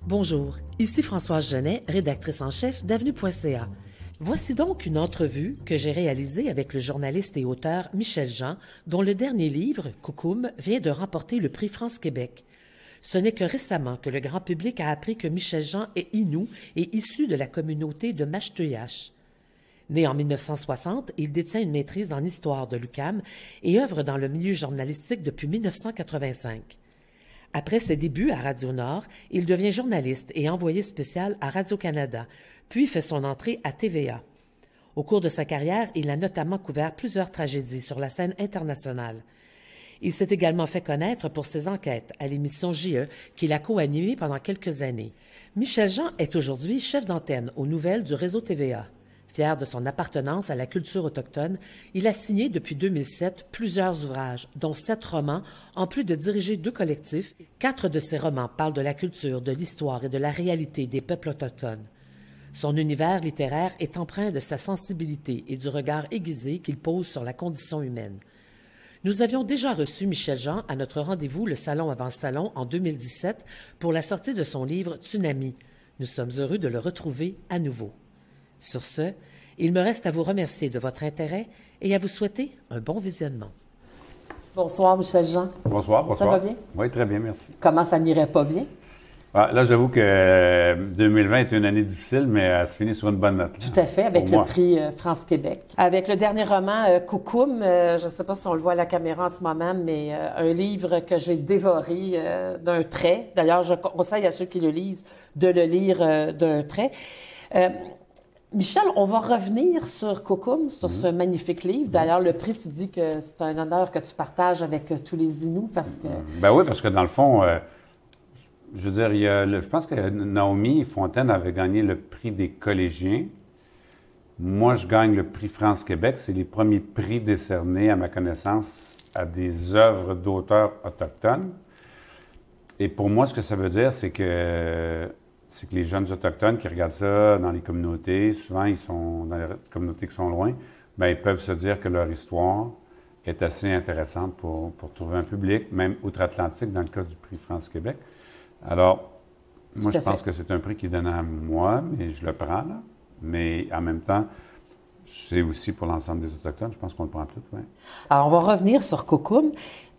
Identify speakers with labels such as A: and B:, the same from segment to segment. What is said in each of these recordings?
A: Bonjour, ici Françoise Genet, rédactrice en chef d'avenue.ca. Voici donc une entrevue que j'ai réalisée avec le journaliste et auteur Michel Jean, dont le dernier livre, Coucoum, vient de remporter le prix France-Québec. Ce n'est que récemment que le grand public a appris que Michel Jean est Innu et issu de la communauté de Mashteuiatsh. Né en 1960, il détient une maîtrise en histoire de l'UQAM et œuvre dans le milieu journalistique depuis 1985. Après ses débuts à Radio-Nord, il devient journaliste et envoyé spécial à Radio-Canada, puis fait son entrée à TVA. Au cours de sa carrière, il a notamment couvert plusieurs tragédies sur la scène internationale. Il s'est également fait connaître pour ses enquêtes à l'émission J.E. qu'il a co-animée pendant quelques années. Michel Jean est aujourd'hui chef d'antenne aux nouvelles du réseau TVA. Fier de son appartenance à la culture autochtone, il a signé depuis 2007 plusieurs ouvrages, dont 7 romans, en plus de diriger 2 collectifs. 4 de ces romans parlent de la culture, de l'histoire et de la réalité des peuples autochtones. Son univers littéraire est empreint de sa sensibilité et du regard aiguisé qu'il pose sur la condition humaine. Nous avions déjà reçu Michel Jean à notre rendez-vous Le Salon avant Salon en 2017 pour la sortie de son livre Tsunami. Nous sommes heureux de le retrouver à nouveau. Sur ce, il me reste à vous remercier de votre intérêt et à vous souhaiter un bon visionnement. Bonsoir, Michel Jean.
B: Bonsoir, bonsoir.
A: Ça va bien?
B: Oui, très bien, merci.
A: Comment ça n'irait pas bien?
B: Ah, là, j'avoue que 2020 est une année difficile, mais elle se finit sur une bonne note. Là,
A: tout à fait, avec le prix France-Québec. Avec le dernier roman, Coucoum, je ne sais pas si on le voit à la caméra en ce moment, mais un livre que j'ai dévoré d'un trait. D'ailleurs, je conseille à ceux qui le lisent de le lire d'un trait. Michel, on va revenir sur Coucoum, sur ce magnifique livre. D'ailleurs, le prix, tu dis que c'est un honneur que tu partages avec tous les Inuits parce que...
B: Ben oui, parce que dans le fond, je veux dire, je pense que Naomi Fontaine avait gagné le prix des collégiens. Moi, je gagne le prix France-Québec. C'est les premiers prix décernés, à ma connaissance, à des œuvres d'auteurs autochtones. Et pour moi, ce que ça veut dire, c'est que les jeunes autochtones qui regardent ça dans les communautés, souvent ils sont dans les communautés qui sont loin, bien, ils peuvent se dire que leur histoire est assez intéressante pour trouver un public, même outre-Atlantique, dans le cas du prix France-Québec. Alors, moi, je pense que c'est un prix qui est donné à moi, mais je le prends, là. Mais en même temps, c'est aussi pour l'ensemble des Autochtones. Je pense qu'on le prend tout, oui. Alors,
A: on va revenir sur Coucoum.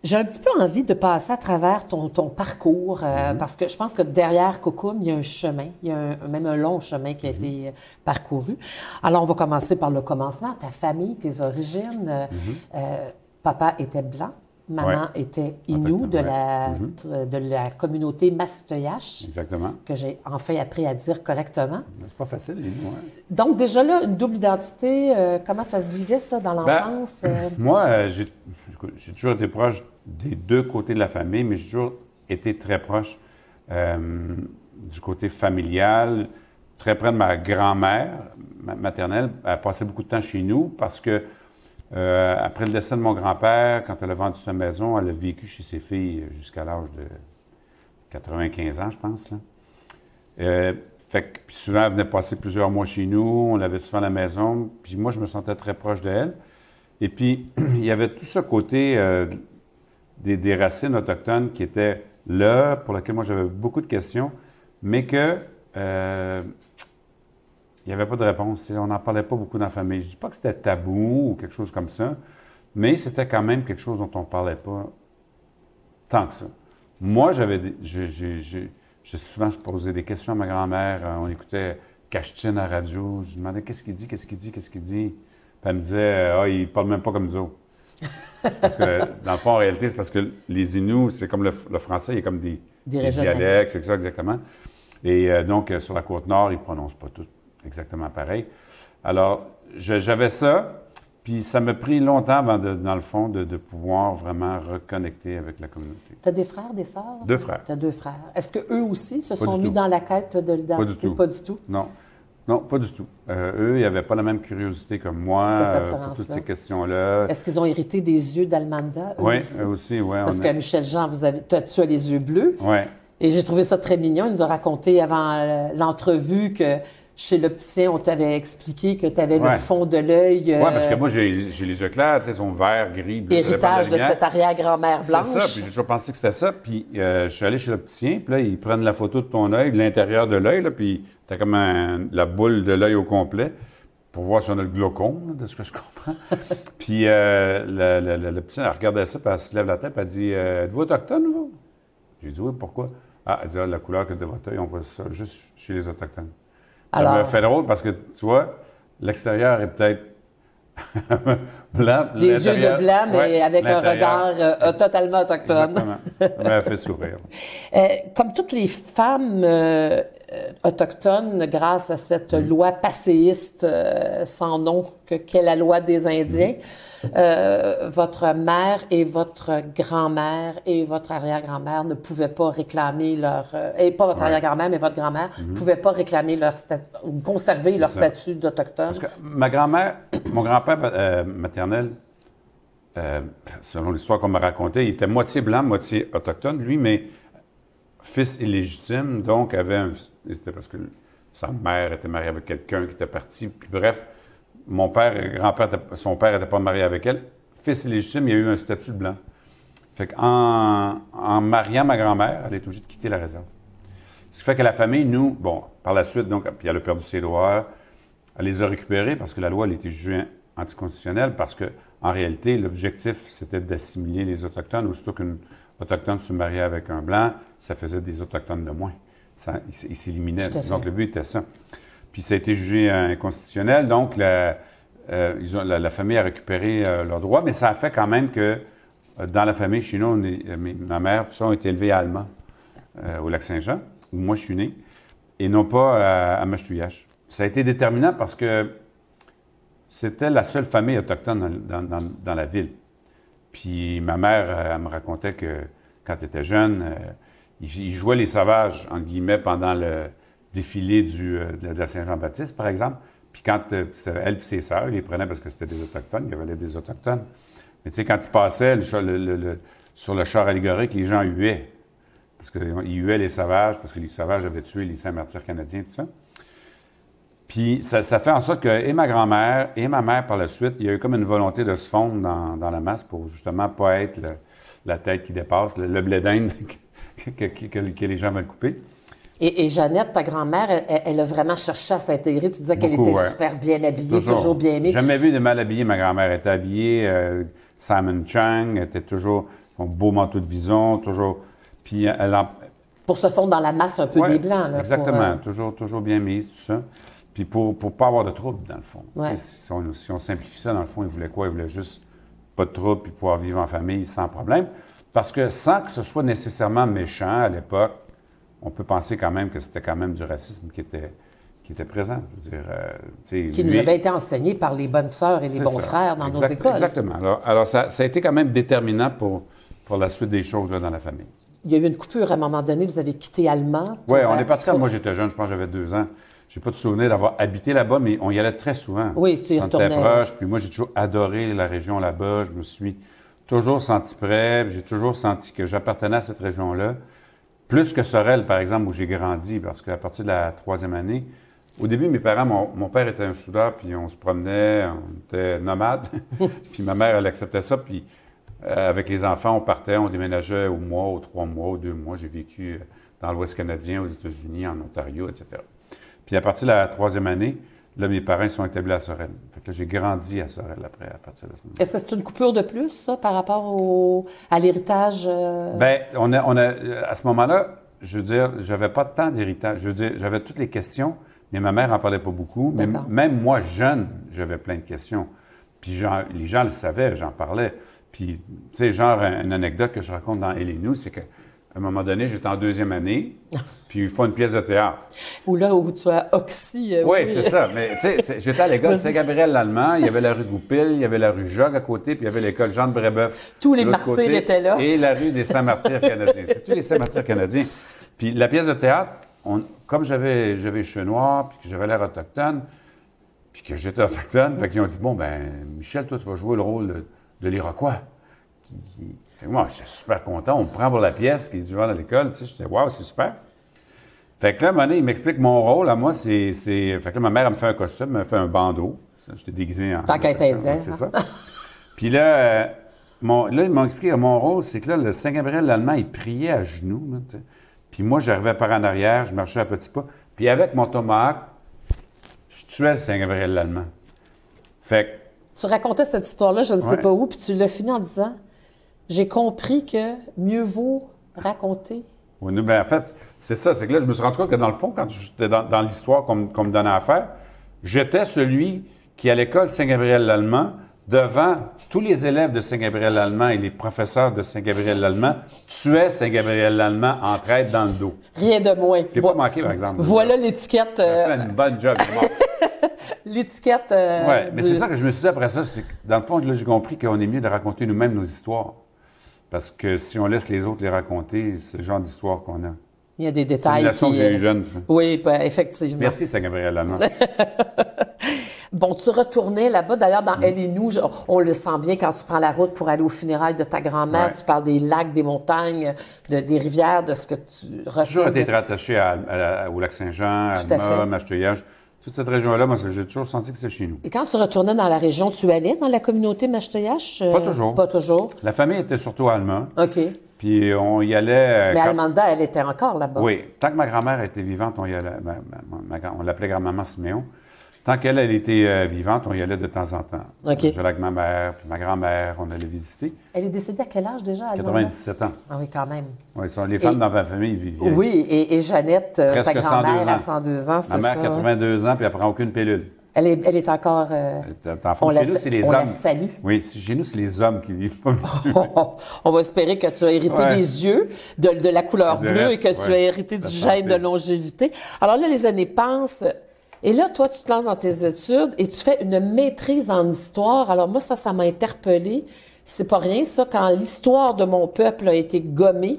A: J'ai un petit peu envie de passer à travers ton parcours, parce que je pense que derrière Coucoum, il y a un chemin, il y a même un long chemin qui a été parcouru. Alors, on va commencer par le commencement. Ta famille, tes origines. Papa était blanc. Maman était Innu de la communauté Mashteuiatsh.
B: Exactement.
A: Que j'ai enfin appris à dire correctement.
B: C'est pas facile, Innu, hein?
A: Donc, déjà là, une double identité, comment ça se vivait, ça, dans l'enfance?
B: Moi, j'ai toujours été proche des 2 côtés de la famille, mais j'ai toujours été très proche du côté familial, très près de ma grand-mère maternelle. Elle a passé beaucoup de temps chez nous parce que après le décès de mon grand-père, quand elle a vendu sa maison, elle a vécu chez ses filles jusqu'à l'âge de 95 ans, je pense, là. Puis souvent, elle venait passer plusieurs mois chez nous, on l'avait souvent à la maison, puis moi, je me sentais très proche d'elle. Et puis, il y avait tout ce côté des racines autochtones qui étaient là, pour lesquelles moi, j'avais beaucoup de questions, mais que il n'y avait pas de réponse. On n'en parlait pas beaucoup dans la famille. Je ne dis pas que c'était tabou ou quelque chose comme ça, mais c'était quand même quelque chose dont on ne parlait pas tant que ça. Moi, j'ai souvent posé des questions à ma grand-mère. On écoutait Cachetine à la radio. Je lui demandais qu'est-ce qu'il dit. Puis elle me disait, il ne parle même pas comme nous autres. C'est parce que, dans le fond, en réalité, c'est parce que les Inuits, c'est comme le français, il y a comme des dialectes, c'est ça exactement. Et donc, sur la Côte-Nord, ils ne prononcent pas tout exactement pareil. Alors, j'avais ça, puis ça m'a pris longtemps avant, dans le fond, de pouvoir vraiment reconnecter avec la communauté.
A: Tu as des frères, des sœurs?
B: 2 frères.
A: Tu as 2 frères. Est-ce qu'eux aussi se sont mis dans la quête de l'identité?
B: Pas du tout. Non, pas du tout. Eux, ils n'avaient pas la même curiosité que moi pour toutes ces questions-là.
A: Est-ce qu'ils ont hérité des yeux d'Almanda?
B: Oui, eux aussi, oui.
A: Parce que Michel Jean, tu as les yeux bleus.
B: Oui.
A: Et j'ai trouvé ça très mignon. Il nous a raconté avant l'entrevue que
C: chez l'opticien, on t'avait expliqué que tu avais le
B: Ouais.
C: fond de l'œil.
B: Oui, parce que moi, j'ai les yeux clairs, tu sais, ils sont verts, gris, bleu.
C: Héritage de cette arrière-grand-mère blanche.
B: C'est ça, puis j'ai toujours pensé que c'était ça. Puis je suis allé chez l'opticien, puis là, ils prennent la photo de ton œil, de l'intérieur de l'œil, là, puis t'as comme la boule de l'œil au complet pour voir si on a le glaucome, là, de ce que je comprends. Puis l'opticien, elle regardait ça, puis elle se lève la tête, puis elle dit Êtes-vous autochtone, vous? J'ai dit oui, pourquoi? Ah, elle dit la couleur que de votre œil, on voit ça juste chez les Autochtones. Ça
C: Alors,
B: me fait drôle parce que, tu vois, l'extérieur est peut-être blanc.
C: des yeux de blanc, mais
B: ouais,
C: avec un
B: l'intérieur.
C: regard totalement autochtone.
B: Exactement. Ça m'a fait sourire.
C: Comme toutes les femmes autochtones, grâce à cette loi passéiste sans nom qu'est la loi des Indiens, votre mère et votre grand-mère et votre arrière-grand-mère ne pouvaient pas réclamer leur... et pas votre arrière-grand-mère, mais votre grand-mère ne pouvaient pas réclamer leur ou conserver leur statut d'autochtone.
B: Parce que ma grand-mère, mon grand-père maternel, selon l'histoire qu'on m'a racontée, il était moitié blanc, moitié autochtone, lui, mais fils illégitime, donc c'était parce que sa mère était mariée avec quelqu'un qui était parti, puis bref, mon père, son père n'était pas marié avec elle. Fils illégitime, il y a eu un statut de blanc. Fait qu'en mariant ma grand-mère, elle est obligée de quitter la réserve. Ce qui fait que la famille, nous, bon, par la suite, donc, puis elle a perdu ses droits, elle les a récupérés parce que la loi, elle a été jugée anticonstitutionnelle parce que, en réalité, l'objectif, c'était d'assimiler les Autochtones. Aussitôt qu'une Autochtone se mariait avec un Blanc, ça faisait des Autochtones de moins. Ils s'éliminaient. Donc, le but était ça. Puis ça a été jugé inconstitutionnel. Donc, la famille a récupéré leurs droits, mais ça a fait quand même que dans la famille, chez nous, ma mère, tout ça, ont été élevés à Alma, au Lac-Saint-Jean, où moi je suis né, et non pas à Mashtouiache. Ça a été déterminant parce que c'était la seule famille autochtone dans la ville. Puis ma mère, elle me racontait que quand elle était jeune, ils jouaient les sauvages, entre guillemets, pendant le défilé de la Saint-Jean-Baptiste, par exemple. Puis quand elle et ses sœurs, ils les prenaient parce que c'était des Autochtones, il y avait des Autochtones. Mais tu sais, quand ils passaient sur le char allégorique, les gens huaient. Parce qu'ils huaient les sauvages, parce que les sauvages avaient tué les Saint-Martyrs canadiens, tout ça. Puis ça fait en sorte que et ma grand-mère et ma mère, par la suite, il y a eu comme une volonté de se fondre dans la masse pour justement pas être la tête qui dépasse, le blé d'Inde que les gens veulent couper.
C: Et Jeannette, ta grand-mère, elle a vraiment cherché à s'intégrer. Tu disais qu'elle était super bien habillée, toujours bien aimée.
B: Jamais vu de mal habillée. Ma grand-mère elle était habillée Simon Chang, elle était toujours son beau manteau de vison, toujours. Puis
C: pour se fondre dans la masse un peu des Blancs. Là,
B: exactement, toujours bien mise, tout ça. Puis pour pas avoir de trouble, dans le fond.
C: Ouais.
B: Si on simplifie ça, dans le fond, ils voulaient quoi? Ils voulaient juste pas de trouble puis pouvoir vivre en famille sans problème. Parce que sans que ce soit nécessairement méchant à l'époque, on peut penser quand même que c'était quand même du racisme qui était présent. Je veux dire,
C: qui nous avait été enseigné par les bonnes sœurs et les bons frères dans nos écoles.
B: Exactement. Alors ça a été quand même déterminant pour la suite des choses là, dans la famille.
C: Il y a eu une coupure à un moment donné. Vous avez quitté Alma.
B: Oui, on est parti quand moi j'étais jeune. Je pense que j'avais 2 ans. J'ai pas de souvenir d'avoir habité là-bas, mais on y allait très souvent.
C: Oui, tu y retournais.
B: On était proche, puis moi, j'ai toujours adoré la région là-bas. Je me suis toujours senti près, j'ai toujours senti que j'appartenais à cette région-là. Plus que Sorel, par exemple, où j'ai grandi, parce qu'à partir de la 3e année, au début, mes parents, mon père était un soudeur, puis on se promenait, on était nomades. Puis ma mère, elle acceptait ça, puis avec les enfants, on partait, on déménageait au mois, aux 3 mois, aux 2 mois. J'ai vécu dans l'Ouest canadien, aux États-Unis, en Ontario, etc. Puis à partir de la 3e année, là, mes parents sont établis à Sorel. Fait que j'ai grandi à Sorel après, à partir de ce moment-là.
C: Est-ce que c'est une coupure de plus, ça, par rapport à l'héritage?
B: Bien, on a, à ce moment-là, je veux dire, j'avais pas tant d'héritage. Je veux dire, j'avais toutes les questions, mais ma mère en parlait pas beaucoup. Mais même moi, jeune, j'avais plein de questions. Puis les gens le savaient, j'en parlais. Puis, tu sais, genre, une anecdote que je raconte dans Elle et nous, c'est que à un moment donné, j'étais en 2e année, puis il faut une pièce de théâtre.
C: Ou là où tu as oxy.
B: Oui, c'est ça. Mais tu sais, j'étais à l'école Saint-Gabriel-l'Allemand, il y avait la rue Goupil, il y avait la rue Jogues à côté, puis il y avait l'école Jean de Brébeuf.
C: Tous les martyrs étaient là.
B: Et la rue des Saint-Martyrs canadiens. C'est tous les Saint-Martyrs canadiens. Puis la pièce de théâtre, comme j'avais les cheveux noirs, puis que j'avais l'air autochtone, puis que j'étais autochtone, fait qu'ils ont dit, bon, ben Michel, toi, tu vas jouer le rôle de l'Iroquois. Moi, j'étais super content. On me prend pour la pièce qui est du genre à l'école. Tu sais, j'étais, waouh, c'est super. Fait que là, à un moment donné, il m'explique mon rôle. À moi, c'est... Fait que là, ma mère, elle me fait un costume, elle me fait un bandeau. J'étais déguisé en...
C: Tant qu'à être indien.
B: C'est ça. Puis là, là, ils m'ont expliqué mon rôle, c'est que là, le Saint-Gabriel l'Allemand, il priait à genoux. Là, puis moi, j'arrivais par en arrière, je marchais à petits pas. Puis avec mon tomahawk, je tuais le Saint-Gabriel l'Allemand. Fait que...
C: Tu racontais cette histoire-là, je ne sais pas où, puis tu l'as fini en disant « J'ai compris que mieux vaut raconter. »
B: Oui, ben, en fait, c'est ça. C'est que là, je me suis rendu compte que dans le fond, quand j'étais dans l'histoire qu'on me donnait à faire, j'étais celui qui, à l'école Saint-Gabriel l'Allemand, devant tous les élèves de Saint-Gabriel l'Allemand et les professeurs de Saint-Gabriel l'Allemand, tuaient Saint-Gabriel l'Allemand en traite dans le dos.
C: Rien de moins.
B: Je l'ai pas manqué, par exemple.
C: Voilà l'étiquette.
B: Ça fait une bonne job.
C: L'étiquette.
B: Oui, mais c'est ça que je me suis dit après ça, c'est que dans le fond, là, j'ai compris qu'on est mieux de raconter nous-mêmes nos histoires. Parce que si on laisse les autres les raconter, c'est le genre d'histoire qu'on a.
C: Il y a des détails.
B: C'est une leçon que j'ai eue jeune, ça.
C: Oui, ben, effectivement.
B: Merci, Saint-Gabriel l'Allemand.
C: Bon, tu retournais là-bas. D'ailleurs, dans Elle et nous, on le sent bien quand tu prends la route pour aller aux funérailles de ta grand-mère.
B: Ouais.
C: Tu parles des lacs, des montagnes, des rivières, de ce que tu ressens.
B: J'ai toujours été très attaché au lac Saint-Jean, à Alma, Mâche-Teuillage. Toute cette région-là, moi, j'ai toujours senti que c'est chez nous.
C: Et quand tu retournais dans la région, tu allais dans la communauté Mâche-Teuillage?
B: Pas toujours.
C: Pas toujours.
B: La famille était surtout à Alma.
C: OK.
B: Puis on y allait...
C: Mais Almanda, elle était encore là-bas.
B: Oui. Tant que ma grand-mère était vivante, on y allait. On l'appelait grand-maman Siméon. Tant qu'elle était vivante, on y allait de temps en temps.
C: OK.
B: J'allais avec ma mère, puis ma grand-mère, on allait visiter.
C: Elle est décédée à quel âge déjà, Almanda?
B: 97 ans.
C: Ah oui, quand même.
B: Oui, les femmes dans ma famille vivaient.
C: Oui, et Jeannette, ta grand-mère, à 102 ans, c'est ça?
B: Ma mère, 82 ans, puis elle prend aucune pilule.
C: Elle est encore...
B: Chez nous, c'est les hommes.
C: On la salue.
B: Oui, chez nous, c'est les hommes qui vivent pas.
C: On va espérer que tu as hérité des yeux, de la couleur bleue et que tu as hérité du gène de longévité. Alors là, les années passent. Et là, toi, tu te lances dans tes études et tu fais une maîtrise en histoire. Alors moi, ça m'a interpellée. C'est pas rien, ça, quand l'histoire de mon peuple a été gommée,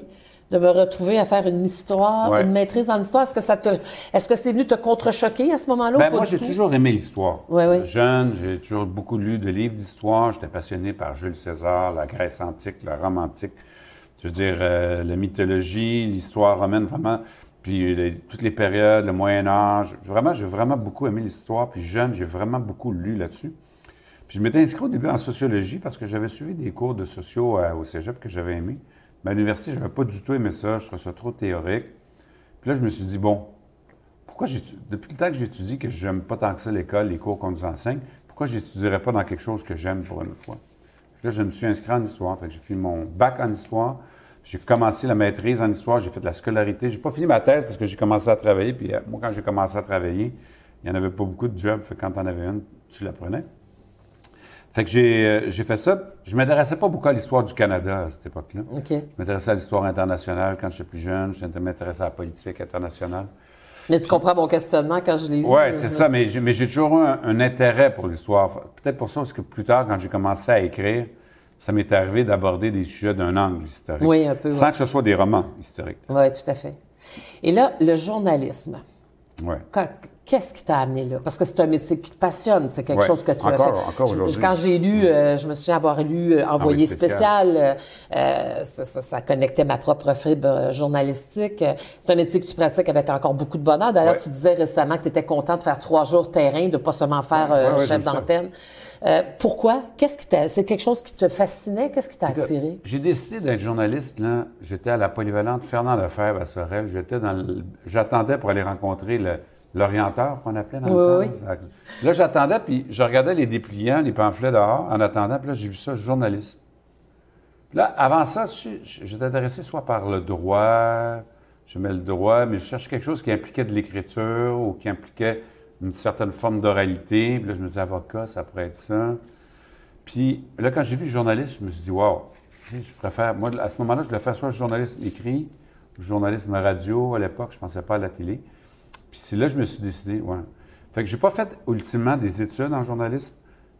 C: de me retrouver à faire une histoire, une maîtrise en histoire. Est-ce que c'est venu te contre-choquer à ce moment-là?
B: Ben, moi, j'ai toujours aimé l'histoire.
C: Oui.
B: Jeune, j'ai toujours beaucoup lu de livres d'histoire. J'étais passionné par Jules César, la Grèce antique, la Rome antique. Je veux dire, la mythologie, l'histoire romaine, vraiment. Puis toutes les périodes, le Moyen-Âge. J'ai vraiment beaucoup aimé l'histoire. Puis jeune, j'ai vraiment beaucoup lu là-dessus. Puis je m'étais inscrit au début en sociologie parce que j'avais suivi des cours de sociaux au cégep que j'avais aimé. Mais à l'université, je n'avais pas du tout aimé ça. Je trouvais ça trop théorique. Puis là, je me suis dit, bon, depuis le temps que j'étudie, que je n'aime pas tant que ça l'école, les cours qu'on nous enseigne, pourquoi je n'étudierais pas dans quelque chose que j'aime pour une fois? Puis là, je me suis inscrit en histoire. Fait que j'ai fait mon bac en histoire. J'ai commencé la maîtrise en histoire. J'ai fait de la scolarité. J'ai pas fini ma thèse parce que j'ai commencé à travailler. Puis moi, quand j'ai commencé à travailler, il n'y en avait pas beaucoup de jobs. Fait que quand tu en avais une, tu la prenais. Fait que j'ai fait ça. Je ne m'intéressais pas beaucoup à l'histoire du Canada à cette époque-là.
C: Okay.
B: Je m'intéressais à l'histoire internationale quand j'étais plus jeune. Je m'intéressais à la politique internationale.
C: Mais tu comprends mon questionnement quand je l'ai vu.
B: Oui, c'est ça. Mais j'ai toujours eu un intérêt pour l'histoire. Peut-être pour ça, parce que plus tard, quand j'ai commencé à écrire, ça m'est arrivé d'aborder des sujets d'un angle historique.
C: Oui, un peu.
B: Sans que ce soit des romans historiques.
C: Oui, tout à fait. Et là, le journalisme.
B: Oui.
C: Qu'est-ce qui t'a amené là? Parce que c'est un métier qui te passionne, c'est quelque chose que tu as fait.
B: Encore aujourd'hui.
C: Quand j'ai lu, je me souviens avoir lu Envoyé spécial, ça connectait ma propre fibre journalistique. C'est un métier que tu pratiques avec encore beaucoup de bonheur. D'ailleurs, tu disais récemment que tu étais content de faire 3 jours terrain, de pas seulement faire chef d'antenne. Pourquoi? C'est quelque chose qui te fascinait? Qu'est-ce qui t'a attiré?
B: J'ai décidé d'être journaliste, là. J'étais à la polyvalente Fernand Lefebvre à Sorel. J'attendais pour aller rencontrer l'orienteur qu'on appelait dans le temps. Oui. Là, j'attendais, puis je regardais les dépliants, les pamphlets dehors, en attendant, puis là, j'ai vu ça, journaliste. Puis là, avant ça, j'étais intéressé soit par le droit, j'aimais le droit, mais je cherchais quelque chose qui impliquait de l'écriture ou qui impliquait une certaine forme d'oralité. Puis là, je me disais, avocat, ça pourrait être ça. Puis là, quand j'ai vu journaliste, je me suis dit, wow, je préfère, moi, à ce moment-là, je voulais faire soit le journalisme écrit, ou le journalisme radio à l'époque, je ne pensais pas à la télé. Puis c'est là que je me suis décidé, Fait que j'ai pas fait ultimement des études en journalisme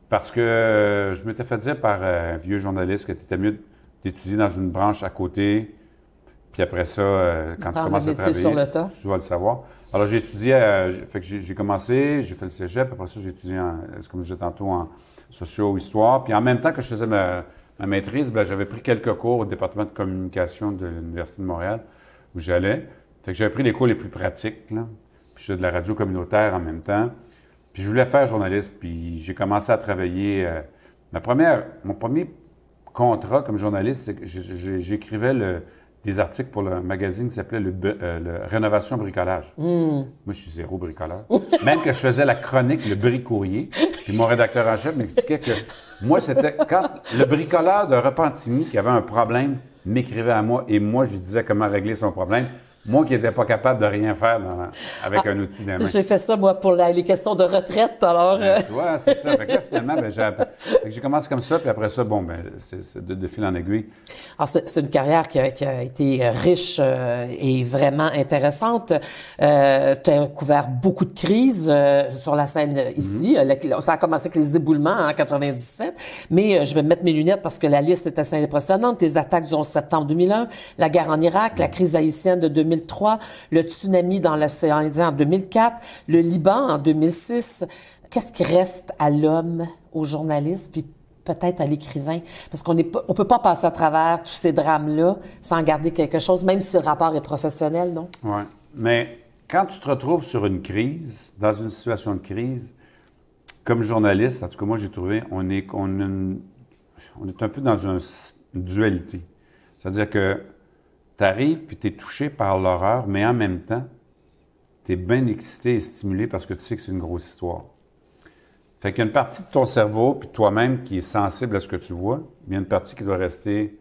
B: parce que je m'étais fait dire par un vieux journaliste que c'était mieux d'étudier dans une branche à côté. Puis après ça, quand tu commences à travailler,
C: sur le tas.
B: Tu vas le savoir. Alors j'ai étudié, fait que j'ai commencé, j'ai fait le cégep, après ça j'ai étudié, comme je disais tantôt, en socio-histoire. Puis en même temps que je faisais ma maîtrise, j'avais pris quelques cours au département de communication de l'Université de Montréal où j'allais. Fait que j'avais pris les cours les plus pratiques, là. Puis je faisais de la radio communautaire en même temps. Puis je voulais faire journaliste, puis j'ai commencé à travailler. Mon premier contrat comme journaliste, c'est que j'écrivais des articles pour le magazine qui s'appelait le Rénovation Bricolage. Moi, je suis zéro bricoleur. Même que je faisais la chronique, le bricourier, puis mon rédacteur en chef m'expliquait que moi, c'était quand le bricoleur de Repentigny qui avait un problème m'écrivait à moi et moi, je lui disais comment régler son problème. Moi qui n'étais pas capable de rien faire avec un outil dans la main.
C: J'ai fait ça, moi, pour les questions de retraite, alors...
B: Tu vois, c'est ça. Fait que là, finalement, j'ai commencé comme ça, puis après ça, c'est de fil en aiguille.
C: Alors, c'est une carrière qui a été riche et vraiment intéressante. Tu as couvert beaucoup de crises sur la scène ici. Ça a commencé avec les éboulements en 97, mais je vais mettre mes lunettes parce que la liste est assez impressionnante. Les attaques du 11 septembre 2001, la guerre en Irak, la crise haïtienne de 2003, le tsunami dans l'océan Indien en 2004, le Liban en 2006. Qu'est-ce qui reste à l'homme, au journaliste, puis peut-être à l'écrivain? Parce on peut pas passer à travers tous ces drames-là sans garder quelque chose, même si le rapport est professionnel, non?
B: Oui. Mais quand tu te retrouves sur une crise, dans une situation de crise, comme journaliste, en tout cas, moi, j'ai trouvé, on est un peu dans une dualité. C'est-à-dire que tu arrives puis tu es touché par l'horreur, mais en même temps, tu es bien excité et stimulé parce que tu sais que c'est une grosse histoire. Fait qu'il y a une partie de ton cerveau puis toi-même qui est sensible à ce que tu vois, mais il y a une partie qui doit rester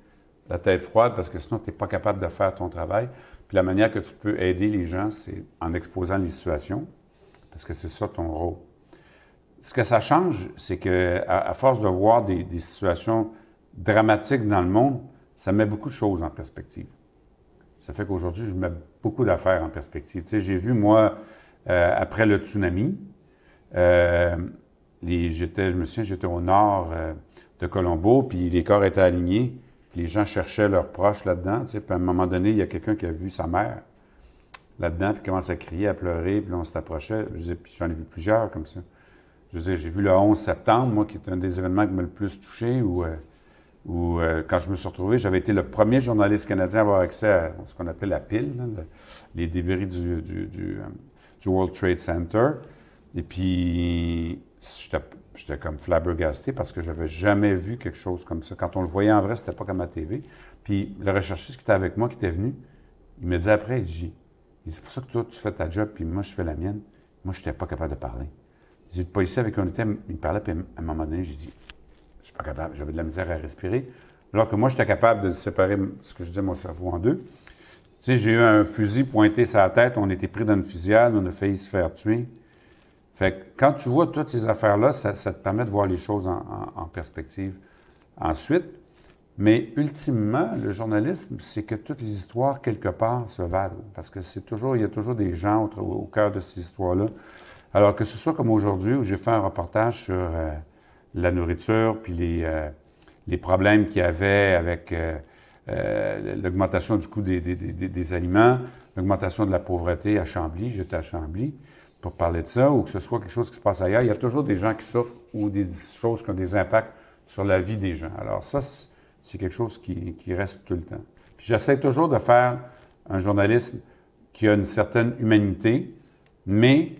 B: la tête froide parce que sinon, tu n'es pas capable de faire ton travail. Puis la manière que tu peux aider les gens, c'est en exposant les situations, parce que c'est ça ton rôle. Ce que ça change, c'est que à force de voir des situations dramatiques dans le monde, ça met beaucoup de choses en perspective. Ça fait qu'aujourd'hui, je mets beaucoup d'affaires en perspective. Tu sais, j'ai vu, moi, après le tsunami, je me souviens, j'étais au nord de Colombo, puis les corps étaient alignés, puis les gens cherchaient leurs proches là-dedans. Tu sais, puis à un moment donné, il y a quelqu'un qui a vu sa mère là-dedans, puis commence à crier, à pleurer, puis là, on s'approchait. Puis j'en ai vu plusieurs comme ça. Je veux dire, j'ai vu le 11 septembre, moi, qui est un des événements qui m'a le plus touché, où quand je me suis retrouvé, j'avais été le premier journaliste canadien à avoir accès à ce qu'on appelle la pile, là, les débris du World Trade Center. Et puis, j'étais comme flabbergasté parce que j'avais jamais vu quelque chose comme ça. Quand on le voyait en vrai, c'était pas comme à TV. Puis, le recherchiste qui était avec moi, qui était venu, il me dit après, il dit, c'est pour ça que toi, tu fais ta job, puis moi, je fais la mienne. Moi, je n'étais pas capable de parler. Il dit, le policier avec qui on était, il me parlait, puis à un moment donné, j'ai dit, je suis pas capable, j'avais de la misère à respirer. Alors que moi, j'étais capable de séparer ce que je disais, mon cerveau en deux. Tu sais, j'ai eu un fusil pointé sur la tête, on était pris dans une fusillade, on a failli se faire tuer. Fait que quand tu vois toutes ces affaires-là, ça te permet de voir les choses en perspective ensuite. Mais ultimement, le journalisme, c'est que toutes les histoires, quelque part, se valent. Parce que il y a toujours des gens au cœur de ces histoires-là. Alors que ce soit comme aujourd'hui, où j'ai fait un reportage sur la nourriture, puis les problèmes qu'il y avait avec l'augmentation du coût des aliments, l'augmentation de la pauvreté à Chambly, j'étais à Chambly pour parler de ça, ou que ce soit quelque chose qui se passe ailleurs, il y a toujours des gens qui souffrent ou des choses qui ont des impacts sur la vie des gens. Alors ça, c'est quelque chose qui reste tout le temps. Puis j'essaie toujours de faire un journalisme qui a une certaine humanité, mais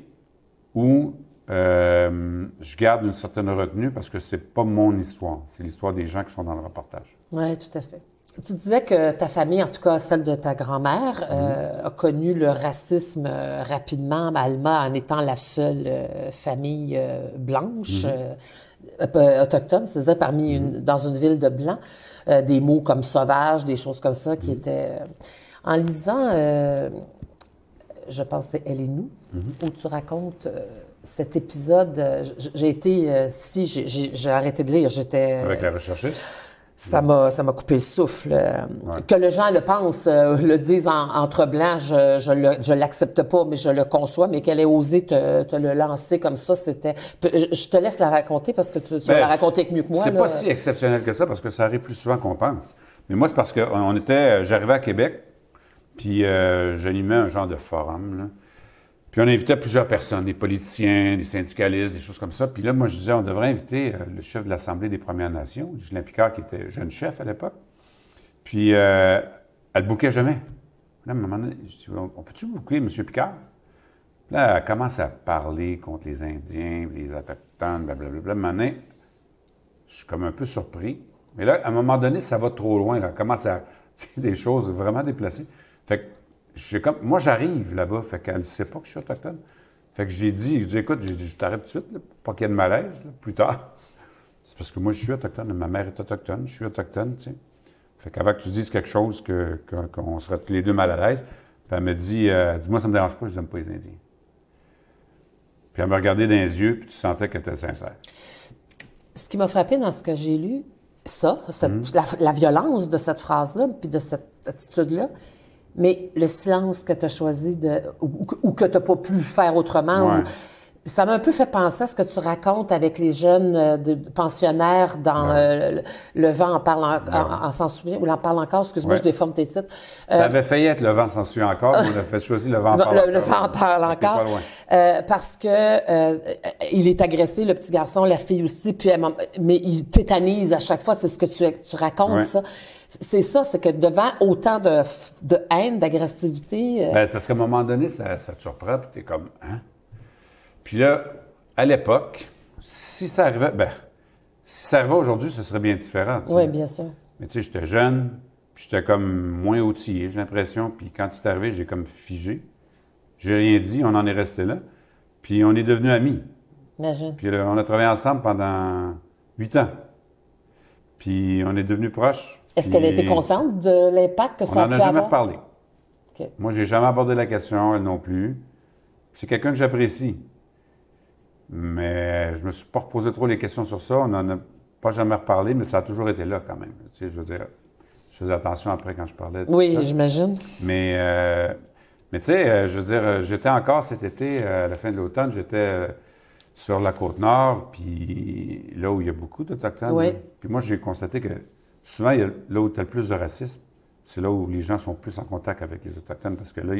B: où je garde une certaine retenue parce que c'est pas mon histoire, c'est l'histoire des gens qui sont dans le reportage.
C: Oui, tout à fait. Tu disais que ta famille, en tout cas celle de ta grand-mère, a connu le racisme rapidement, Alma en étant la seule famille blanche, autochtone, c'est-à-dire dans une ville de blancs, des mots comme sauvage, des choses comme ça qui étaient... En lisant, je pense que c'est Elle et nous, où tu racontes... cet épisode, j'ai arrêté de lire, j'étais...
B: Avec la recherchiste?
C: Ça m'a coupé le souffle. Ouais. Que les gens le pensent, le disent entre blancs, je l'accepte pas, mais je le conçois, mais qu'elle ait osé te le lancer comme ça, c'était... Je te laisse la raconter parce que tu vas la raconter mieux que moi.
B: C'est pas si exceptionnel que ça parce que ça arrive plus souvent qu'on pense. Mais moi, c'est parce que j'arrivais à Québec, puis j'animais un genre de forum, là. Puis on invitait plusieurs personnes, des politiciens, des syndicalistes, des choses comme ça. Puis là, moi, je disais, on devrait inviter le chef de l'Assemblée des Premières Nations, Ghislain Picard, qui était jeune chef à l'époque. Puis elle ne bouquait jamais. Là, à un moment donné, je dis, on peut-tu booker M. Picard? Puis là, elle commence à parler contre les Indiens, les Autochtones, blablabla. À un moment donné, je suis comme un peu surpris. Mais là, à un moment donné, ça va trop loin. Là. Elle commence à dire des choses vraiment déplacées. Fait que moi, j'arrive là-bas. Fait qu'elle ne sait pas que je suis autochtone. Fait que j'ai dit, écoute, je t'arrête tout de suite, là, pour pas qu'il y ait de malaise, là, plus tard. C'est parce que moi, je suis autochtone. Ma mère est autochtone. Je suis autochtone, tu sais. Fait qu'avant que tu dises quelque chose qu'on serait tous les deux mal à l'aise, puis elle me dit, dis-moi, ça me dérange pas, je n'aime pas les Indiens. Puis elle me regardait dans les yeux, puis tu sentais qu'elle était sincère.
C: Ce qui m'a frappé dans ce que j'ai lu, la violence de cette phrase-là, puis de cette attitude-là, mais le silence que tu as choisi ou que tu n'as pas pu faire autrement.
B: Ouais.
C: Ça m'a un peu fait penser à ce que tu racontes avec les jeunes pensionnaires dans Le vent en parle en s'en souvient, ou l'en parle encore, excuse-moi, je déforme tes titres.
B: Ça avait failli être Le vent s'en souvient encore, mais on a fait choisir Le vent en parle encore.
C: Le vent en parle encore.
B: Pas loin.
C: Parce que il est agressé, le petit garçon, la fille aussi, puis mais il tétanise à chaque fois, c'est ce que tu racontes, ça. C'est ça, c'est que devant autant de haine, d'agressivité...
B: Ben, parce qu'à un moment donné, ça te surprend, puis t'es comme, hein? Puis là, à l'époque, si ça arrivait aujourd'hui, ce serait bien différent.
C: Oui, bien sûr.
B: Mais tu sais, j'étais jeune, puis j'étais comme moins outillé, j'ai l'impression. Puis quand c'est arrivé, j'ai comme figé. J'ai rien dit, on en est resté là. Puis on est devenus amis.
C: Imagine.
B: Puis là, on a travaillé ensemble pendant 8 ans. Puis on est devenus proches.
C: Est-ce qu'elle a été consciente de l'impact que ça a pu avoir?
B: On n'en a jamais reparlé.
C: Okay.
B: Moi, j'ai jamais abordé la question, elle non plus. C'est quelqu'un que j'apprécie. Mais je me suis pas reposé trop les questions sur ça. On n'en a pas jamais reparlé, mais ça a toujours été là quand même. Tu sais, je veux dire, je faisais attention après quand je parlais de
C: oui,
B: ça.
C: j'imagine.
B: Mais tu sais, je veux dire, j'étais encore cet été, à la fin de l'automne, j'étais sur la Côte-Nord, puis là où il y a beaucoup d'Autochtones.
C: Oui.
B: Puis moi, j'ai constaté que souvent, là où tu as le plus de racisme, c'est là où les gens sont plus en contact avec les Autochtones, parce que là,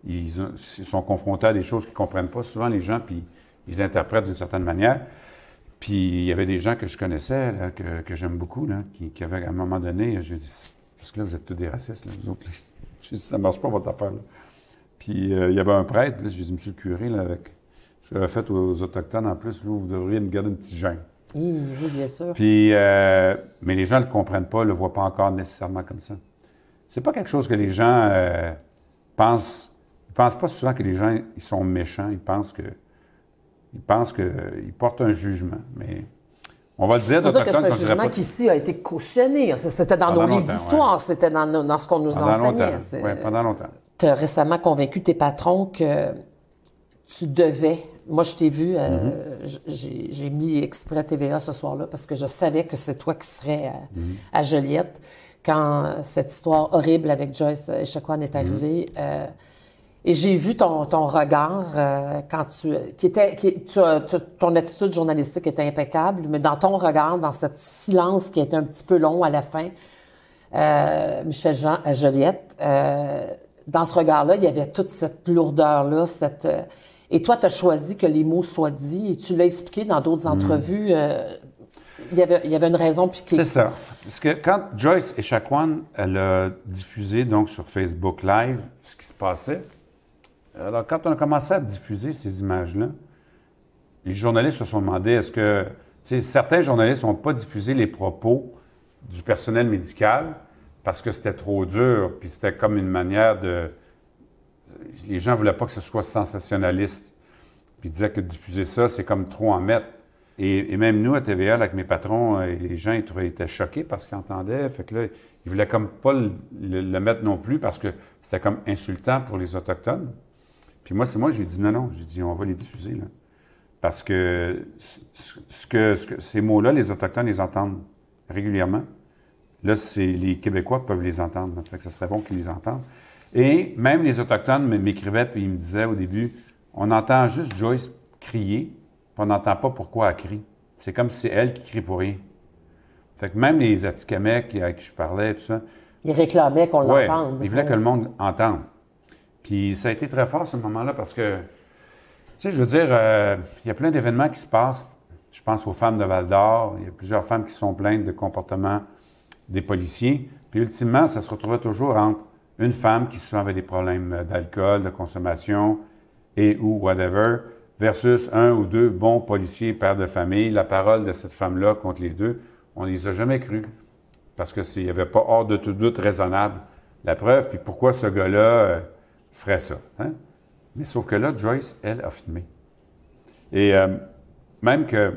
B: ils sont confrontés à des choses qu'ils ne comprennent pas. Souvent, les gens, puis ils interprètent d'une certaine manière. Puis il y avait des gens que je connaissais, là, que j'aime beaucoup, là, qui avaient, à un moment donné, j'ai dit, parce que là, vous êtes tous des racistes, là, vous autres. J'ai dit, ça ne marche pas, votre affaire, là. Puis il y avait un prêtre, là, j'ai dit, monsieur le curé, là, avec ce qu'il avait fait aux Autochtones, en plus, vous devriez me garder une petite gêne.
C: Oui, bien sûr.
B: Puis, mais les gens ne le comprennent pas, ne le voient pas encore nécessairement comme ça. C'est pas quelque chose que les gens pensent. Ils pensent pas souvent que les gens, ils sont méchants. Ils pensent qu'ils portent un jugement. Mais on va le dire
C: d'Autochtones. C'est un jugement qui, ici, a été cautionné. C'était dans nos livres d'histoire. C'était dans ce qu'on nous enseignait.
B: Oui, pendant longtemps.
C: Tu as récemment convaincu tes patrons que tu devais... Moi, je t'ai vu, j'ai mis exprès TVA ce soir-là parce que je savais que c'est toi qui serais à Joliette quand cette histoire horrible avec Joyce Echaquan est arrivée. Et j'ai vu ton regard quand ton attitude journalistique était impeccable, mais dans ton regard, dans ce silence qui était un petit peu long à la fin, Michel Jean à Joliette, dans ce regard-là, il y avait toute cette lourdeur-là, et toi, tu as choisi que les mots soient dits, et tu l'as expliqué dans d'autres entrevues. Il y avait une raison piquée.
B: C'est ça. Parce que quand Joyce Echaquan, elle a diffusé donc sur Facebook Live ce qui se passait, alors quand on a commencé à diffuser ces images-là, les journalistes se sont demandé est-ce que... Tu sais, certains journalistes n'ont pas diffusé les propos du personnel médical parce que c'était trop dur, puis c'était comme une manière de... Les gens ne voulaient pas que ce soit sensationnaliste. Puis ils disaient que diffuser ça, c'est comme trop en mettre. Et même nous, à TVA, avec mes patrons, les gens ils étaient choqués parce qu'ils entendaient. Fait que là, ils voulaient comme pas le mettre non plus parce que c'était comme insultant pour les Autochtones. Puis moi, j'ai dit non. J'ai dit, on va les diffuser, là. Parce que ces mots-là, les Autochtones les entendent régulièrement. Là, les Québécois peuvent les entendre. Fait que ça serait bon qu'ils les entendent. Et même les Autochtones m'écrivaient, puis ils me disaient au début, on entend juste Joyce crier, puis on n'entend pas pourquoi elle crie. C'est comme si c'est elle qui crie pour rien. Fait que même les Atikamekw à qui je parlais, tout ça...
C: Ils réclamaient qu'on l'entende.
B: Ils voulaient que le monde entende. Puis ça a été très fort, ce moment-là, parce que, tu sais, je veux dire, il y a plein d'événements qui se passent. Je pense aux femmes de Val-d'Or. Il y a plusieurs femmes qui sont plaintes de comportement des policiers. Puis ultimement, ça se retrouvait toujours entre une femme qui souvent avait des problèmes d'alcool, de consommation et ou whatever, versus un ou deux bons policiers, pères de famille. La parole de cette femme-là contre les deux, on ne les a jamais crus. Parce qu'il n'y avait pas hors de tout doute raisonnable la preuve. Puis pourquoi ce gars-là ferait ça? Hein? Mais sauf que là, Joyce, elle, a filmé. Et même que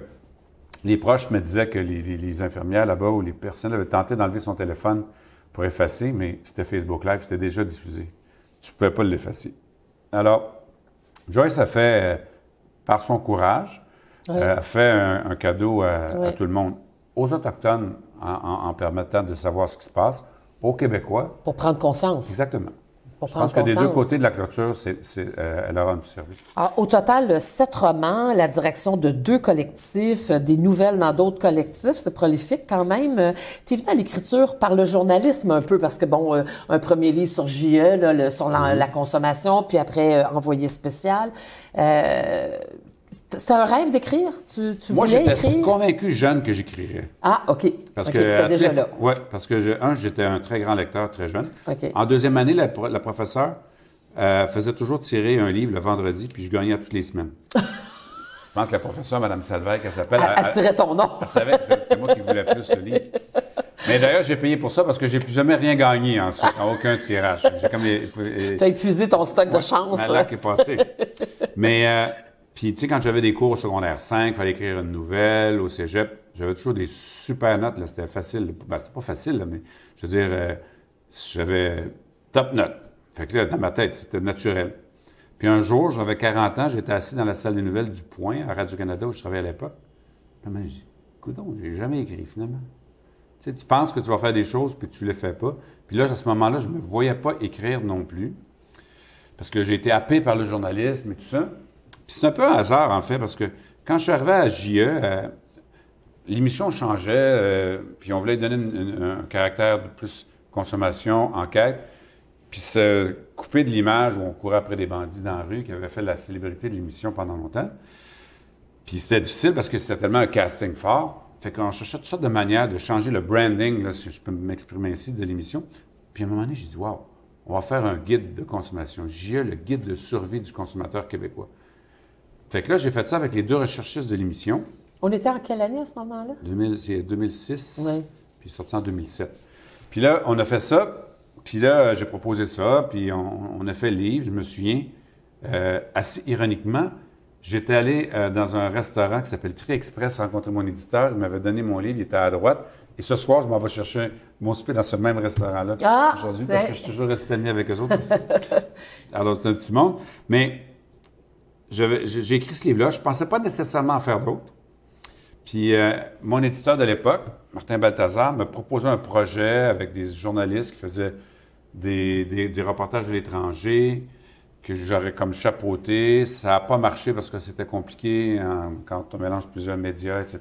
B: les proches me disaient que les infirmières là-bas ou les personnes avaient tenté d'enlever son téléphone pour effacer, mais c'était Facebook Live, c'était déjà diffusé. Tu ne pouvais pas l'effacer. Alors, Joyce a fait, par son courage, a fait un cadeau à tout le monde. Aux Autochtones, en permettant de savoir ce qui se passe, aux Québécois.
C: Pour prendre conscience.
B: Exactement.
C: Pour
B: Je
C: prendre
B: pense que des
C: conscience.
B: deux côtés de la clôture, elle aura un service.
C: Alors, au total, 7 romans, la direction de 2 collectifs, des nouvelles dans d'autres collectifs, c'est prolifique quand même. Tu es venu à l'écriture par le journalisme un peu, parce que, bon, un premier livre sur JE, là, sur la consommation, puis après, Envoyé spécial. C'était un rêve d'écrire? Tu
B: Moi,
C: voulais
B: j'étais
C: écrire?
B: convaincu jeune que j'écrirais.
C: Ah, OK.
B: Parce
C: OK,
B: que
C: c'était déjà là.
B: Oui, parce que, j'étais un très grand lecteur, très jeune.
C: OK.
B: En deuxième année, la professeure faisait toujours tirer un livre le vendredi, puis je gagnais toutes les semaines. Je pense que la professeure, Mme Salvaire, qu'elle s'appelle...
C: Elle tirait ton nom.
B: Elle savait que c'était moi qui voulais plus le livre. Mais d'ailleurs, j'ai payé pour ça parce que j'ai plus jamais rien gagné ensuite, en aucun tirage. J'ai comme
C: T'as épuisé ton stock de chance.
B: Ma lac est passé. Mais... Puis, tu sais, quand j'avais des cours au secondaire 5, il fallait écrire une nouvelle, au cégep, j'avais toujours des super notes, là, c'était facile. Ben, c'était pas facile, là, mais je veux dire, j'avais top notes. Fait que là, dans ma tête, c'était naturel. Puis un jour, j'avais 40 ans, j'étais assis dans la salle des nouvelles du Point, à Radio-Canada, où je travaillais à l'époque. Puis je dis, coudonc, j'ai jamais écrit, finalement. Tu sais, tu penses que tu vas faire des choses, puis tu les fais pas. Puis là, à ce moment-là, je me voyais pas écrire non plus, parce que j'ai été happé par le journalisme et tout ça. Puis c'est un peu un hasard, en fait, parce que quand je suis arrivé à JE, l'émission changeait, puis on voulait donner un caractère de plus consommation, enquête, puis se couper de l'image où on courait après des bandits dans la rue, qui avaient fait la célébrité de l'émission pendant longtemps. Puis c'était difficile parce que c'était tellement un casting fort. Fait qu'on cherchait toutes sortes de manières de changer le branding, là, si je peux m'exprimer ainsi, de l'émission. Puis à un moment donné, j'ai dit, wow, on va faire un guide de consommation. JE, le guide de survie du consommateur québécois. Fait que là, j'ai fait ça avec les 2 recherchistes de l'émission.
C: On était en quelle année à ce moment-là?
B: C'est 2006,
C: Oui.
B: Puis sorti en 2007. Puis là, on a fait ça, puis là, j'ai proposé ça, puis on a fait le livre, je me souviens. Assez ironiquement, j'étais allé dans un restaurant qui s'appelle Tri Express rencontrer mon éditeur. Il m'avait donné mon livre, il était à droite. Et ce soir, je m'en vais chercher mon souper dans ce même restaurant-là aujourd'hui, parce que je suis toujours resté ami avec eux autres. Alors, c'est un petit monde. Mais... j'ai écrit ce livre-là. Je ne pensais pas nécessairement en faire d'autres. Puis, mon éditeur de l'époque, Martin Balthazar, me proposait un projet avec des journalistes qui faisaient des reportages de l'étranger, que j'aurais comme chapeauté. Ça n'a pas marché parce que c'était compliqué quand on mélange plusieurs médias, etc.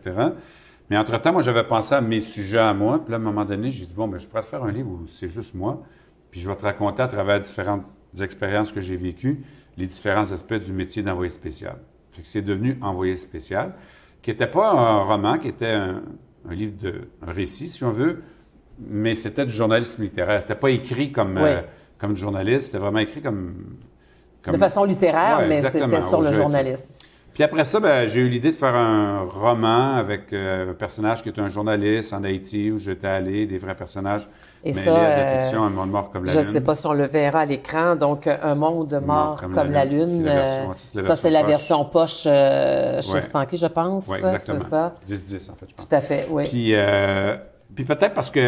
B: Mais entre-temps, moi, j'avais pensé à mes sujets à moi. Puis là, à un moment donné, j'ai dit, bon, je pourrais te faire un livre où c'est juste moi. Puis je vais te raconter à travers différentes expériences que j'ai vécues, les différents aspects du métier d'envoyé spécial. Fait que c'est devenu Envoyé spécial, qui n'était pas un roman, qui était un livre un récit, si on veut, mais c'était du journalisme littéraire. C'était pas écrit comme du journaliste, c'était vraiment écrit comme...
C: De façon littéraire, mais c'était sur le journalisme.
B: Puis après ça, j'ai eu l'idée de faire un roman avec un personnage qui est un journaliste en Haïti, où j'étais allé, des vrais personnages.
C: Et
B: mais
C: ça,
B: de fiction, Un monde mort comme la
C: je
B: lune.
C: ne sais pas si on le verra à l'écran. Donc, Un monde mort comme la lune. Ça, c'est la version poche chez Stanky, je pense.
B: Oui, exactement.
C: C'est ça.
B: 10-10, en fait, je pense.
C: Tout à fait, oui.
B: Puis peut-être parce que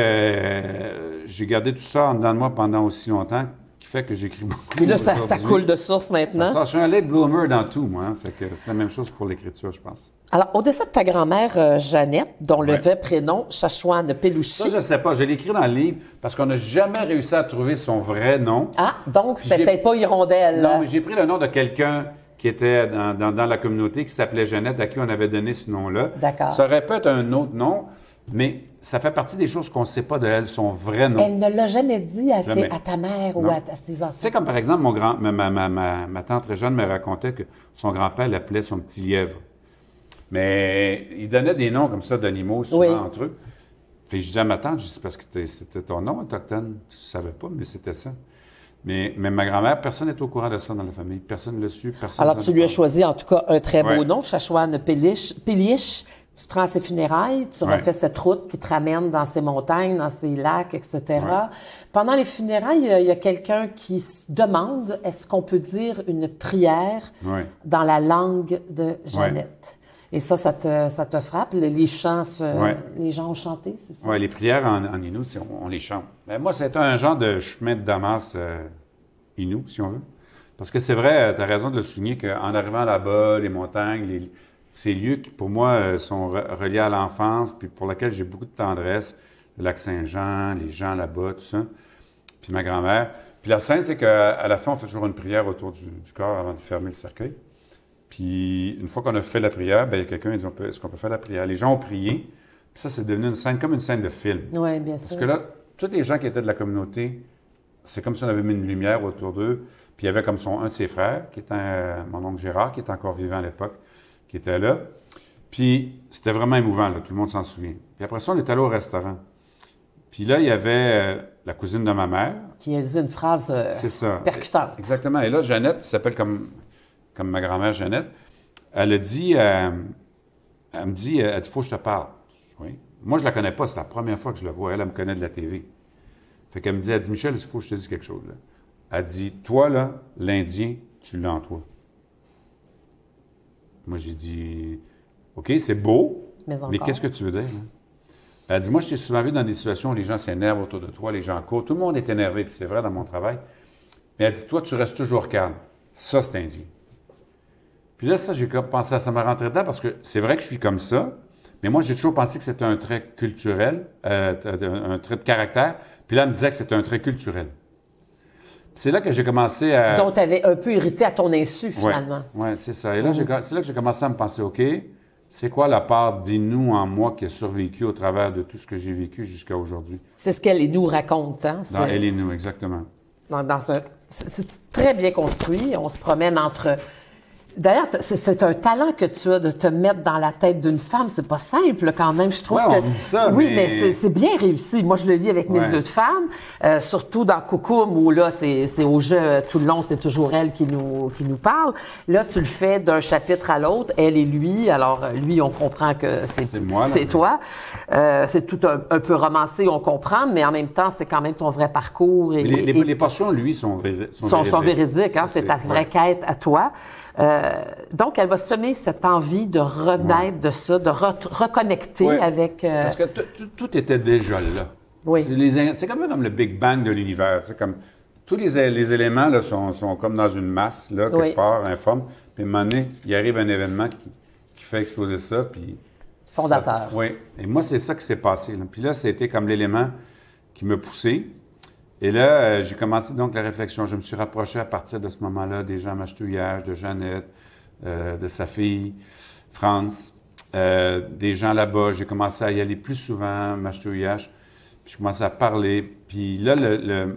B: j'ai gardé tout ça en dedans de moi pendant aussi longtemps, qui fait que j'écris beaucoup.
C: Mais là, ça coule de source maintenant.
B: Je suis un late bloomer dans tout, moi. Hein, fait que c'est la même chose pour l'écriture, je pense.
C: Alors, au décès de ta grand-mère, Jeannette, dont le vrai prénom, Shashwan Pelouchi.
B: Ça, je ne sais pas. Je l'ai écrit dans le livre parce qu'on n'a jamais réussi à trouver son vrai nom.
C: Ah, donc c'était peut-être pas Hirondelle.
B: Non, mais j'ai pris le nom de quelqu'un qui était dans la communauté, qui s'appelait Jeannette, à qui on avait donné ce nom-là.
C: D'accord.
B: Ça aurait pu être un autre nom, mais ça fait partie des choses qu'on ne sait pas de elle, son vrai nom.
C: Elle ne l'a jamais dit à ta mère ou à ses enfants.
B: Tu sais, comme par exemple, ma tante très jeune me racontait que son grand-père l'appelait son petit lièvre. Mais il donnait des noms comme ça d'animaux souvent entre eux. Puis je disais à ma tante, c'est parce que c'était ton nom autochtone. Tu ne savais pas, mais c'était ça. Mais ma grand-mère, personne n'est au courant de ça dans la famille. Personne ne l'a su, personne
C: Alors,
B: ne
C: tu lui as choisi, en tout cas, un très beau
B: Ouais.
C: nom, Shashwan Pilish. Tu te rends à ses funérailles, tu
B: Ouais.
C: refais cette route qui te ramène dans ces montagnes, dans ces lacs, etc.
B: Ouais.
C: Pendant les funérailles, il y a quelqu'un qui se demande, est-ce qu'on peut dire une prière
B: Ouais.
C: dans la langue de Jeannette? Et ça te frappe? Les chants,
B: Ouais.
C: les gens ont chanté, c'est ça?
B: Oui, les prières en Innu, on les chante. Ben, moi, c'est un genre de chemin de Damas Innu, si on veut. Parce que c'est vrai, tu as raison de le souligner qu'en arrivant là-bas, les montagnes, ces lieux qui, pour moi, sont reliés à l'enfance, puis pour lesquels j'ai beaucoup de tendresse, le lac Saint-Jean, les gens là-bas, tout ça, puis ma grand-mère. Puis la scène, c'est qu'à la fin, on fait toujours une prière autour du corps avant de fermer le cercueil. Puis une fois qu'on a fait la prière, ben, il y a quelqu'un qui dit, est-ce qu'on peut faire la prière? Les gens ont prié, puis ça, c'est devenu une scène, comme une scène de film.
C: Oui, bien sûr.
B: Parce que là, tous les gens qui étaient de la communauté, c'est comme si on avait mis une lumière autour d'eux. Puis il y avait comme un de ses frères, qui était mon oncle Gérard, qui était encore vivant à l'époque, qui était là. Puis c'était vraiment émouvant, là, tout le monde s'en souvient. Puis après ça, on est allé au restaurant. Puis là, il y avait la cousine de ma mère.
C: Qui a dit une phrase
B: C'est ça.
C: percutante.
B: Exactement. Et là, Jeannette, qui s'appelle comme ma grand-mère Jeannette, elle a dit, elle me dit, il faut que je te parle. Oui. Moi, je la connais pas, c'est la première fois que je la vois. Elle me connaît de la TV. Fait qu'elle me dit, Michel, il faut que je te dise quelque chose. Là. Elle dit, toi, là, l'Indien, tu l'as en toi. Moi, j'ai dit, OK, c'est beau, mais qu'est-ce que tu veux dire? Hein? Elle dit, moi, je t'ai souvent vu dans des situations où les gens s'énervent autour de toi, les gens courent, tout le monde est énervé, puis c'est vrai dans mon travail. Mais elle dit, toi, tu restes toujours calme. Ça, c'est indien. Puis là, ça, j'ai pensé à ça, m'a rentré dedans, parce que c'est vrai que je suis comme ça, mais moi, j'ai toujours pensé que c'était un trait culturel, un trait de caractère, puis là, elle me disait que c'était un trait culturel. Puis c'est là que j'ai commencé à...
C: Donc, tu avais un peu irrité à ton insu, finalement.
B: Oui, c'est ça. Et là, c'est là que j'ai commencé à me penser, OK, c'est quoi la part d'Innu en moi qui a survécu au travers de tout ce que j'ai vécu jusqu'à aujourd'hui?
C: C'est ce qu'elle nous raconte, hein?
B: Dans Elle et nous, exactement.
C: C'est très bien construit. On se promène entre... D'ailleurs, c'est un talent que tu as de te mettre dans la tête d'une femme. C'est pas simple, quand même. Je trouve
B: ouais, on me dit ça,
C: oui, mais c'est bien réussi. Moi, je le lis avec mes yeux de femme. Surtout dans Coucoum, où là, c'est au jeu tout le long, c'est toujours elle qui nous parle. Là, tu le fais d'un chapitre à l'autre, elle et lui. Alors, lui, on comprend que c'est toi. C'est tout un peu romancé, on comprend, mais en même temps, c'est quand même ton vrai parcours. Et,
B: les portions, lui, sont
C: véridiques. Hein? C'est ta vraie quête à toi. Donc, elle va semer cette envie de renaître de ça, de reconnecter avec...
B: Parce que tout était déjà là.
C: Oui.
B: C'est comme le Big Bang de l'univers. Comme, tous les éléments là, sont comme dans une masse, là, quelque part, informe. Puis à un moment donné, il arrive un événement qui fait exploser ça. Puis
C: fondateur.
B: Oui. Et moi, c'est ça qui s'est passé. Là. Puis là, c'était comme l'élément qui m'a poussé. Et là, j'ai commencé donc la réflexion. Je me suis rapproché à partir de ce moment-là des gens Mastouillage, de Jeannette, de sa fille, France, des gens là-bas. J'ai commencé à y aller plus souvent, Mastouillage. Puis je commençais à parler. Puis là,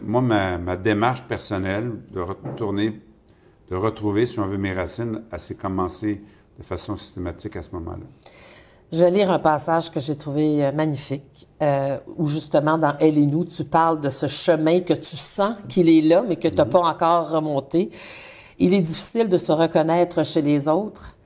B: moi, ma démarche personnelle de retrouver, si on veut, mes racines, elle s'est commencée de façon systématique à ce moment-là.
C: Je vais lire un passage que j'ai trouvé magnifique, où justement, dans Elle et nous, tu parles de ce chemin que tu sens qu'il est là, mais que tu n'as pas encore remonté. Il est difficile de se reconnaître chez les autres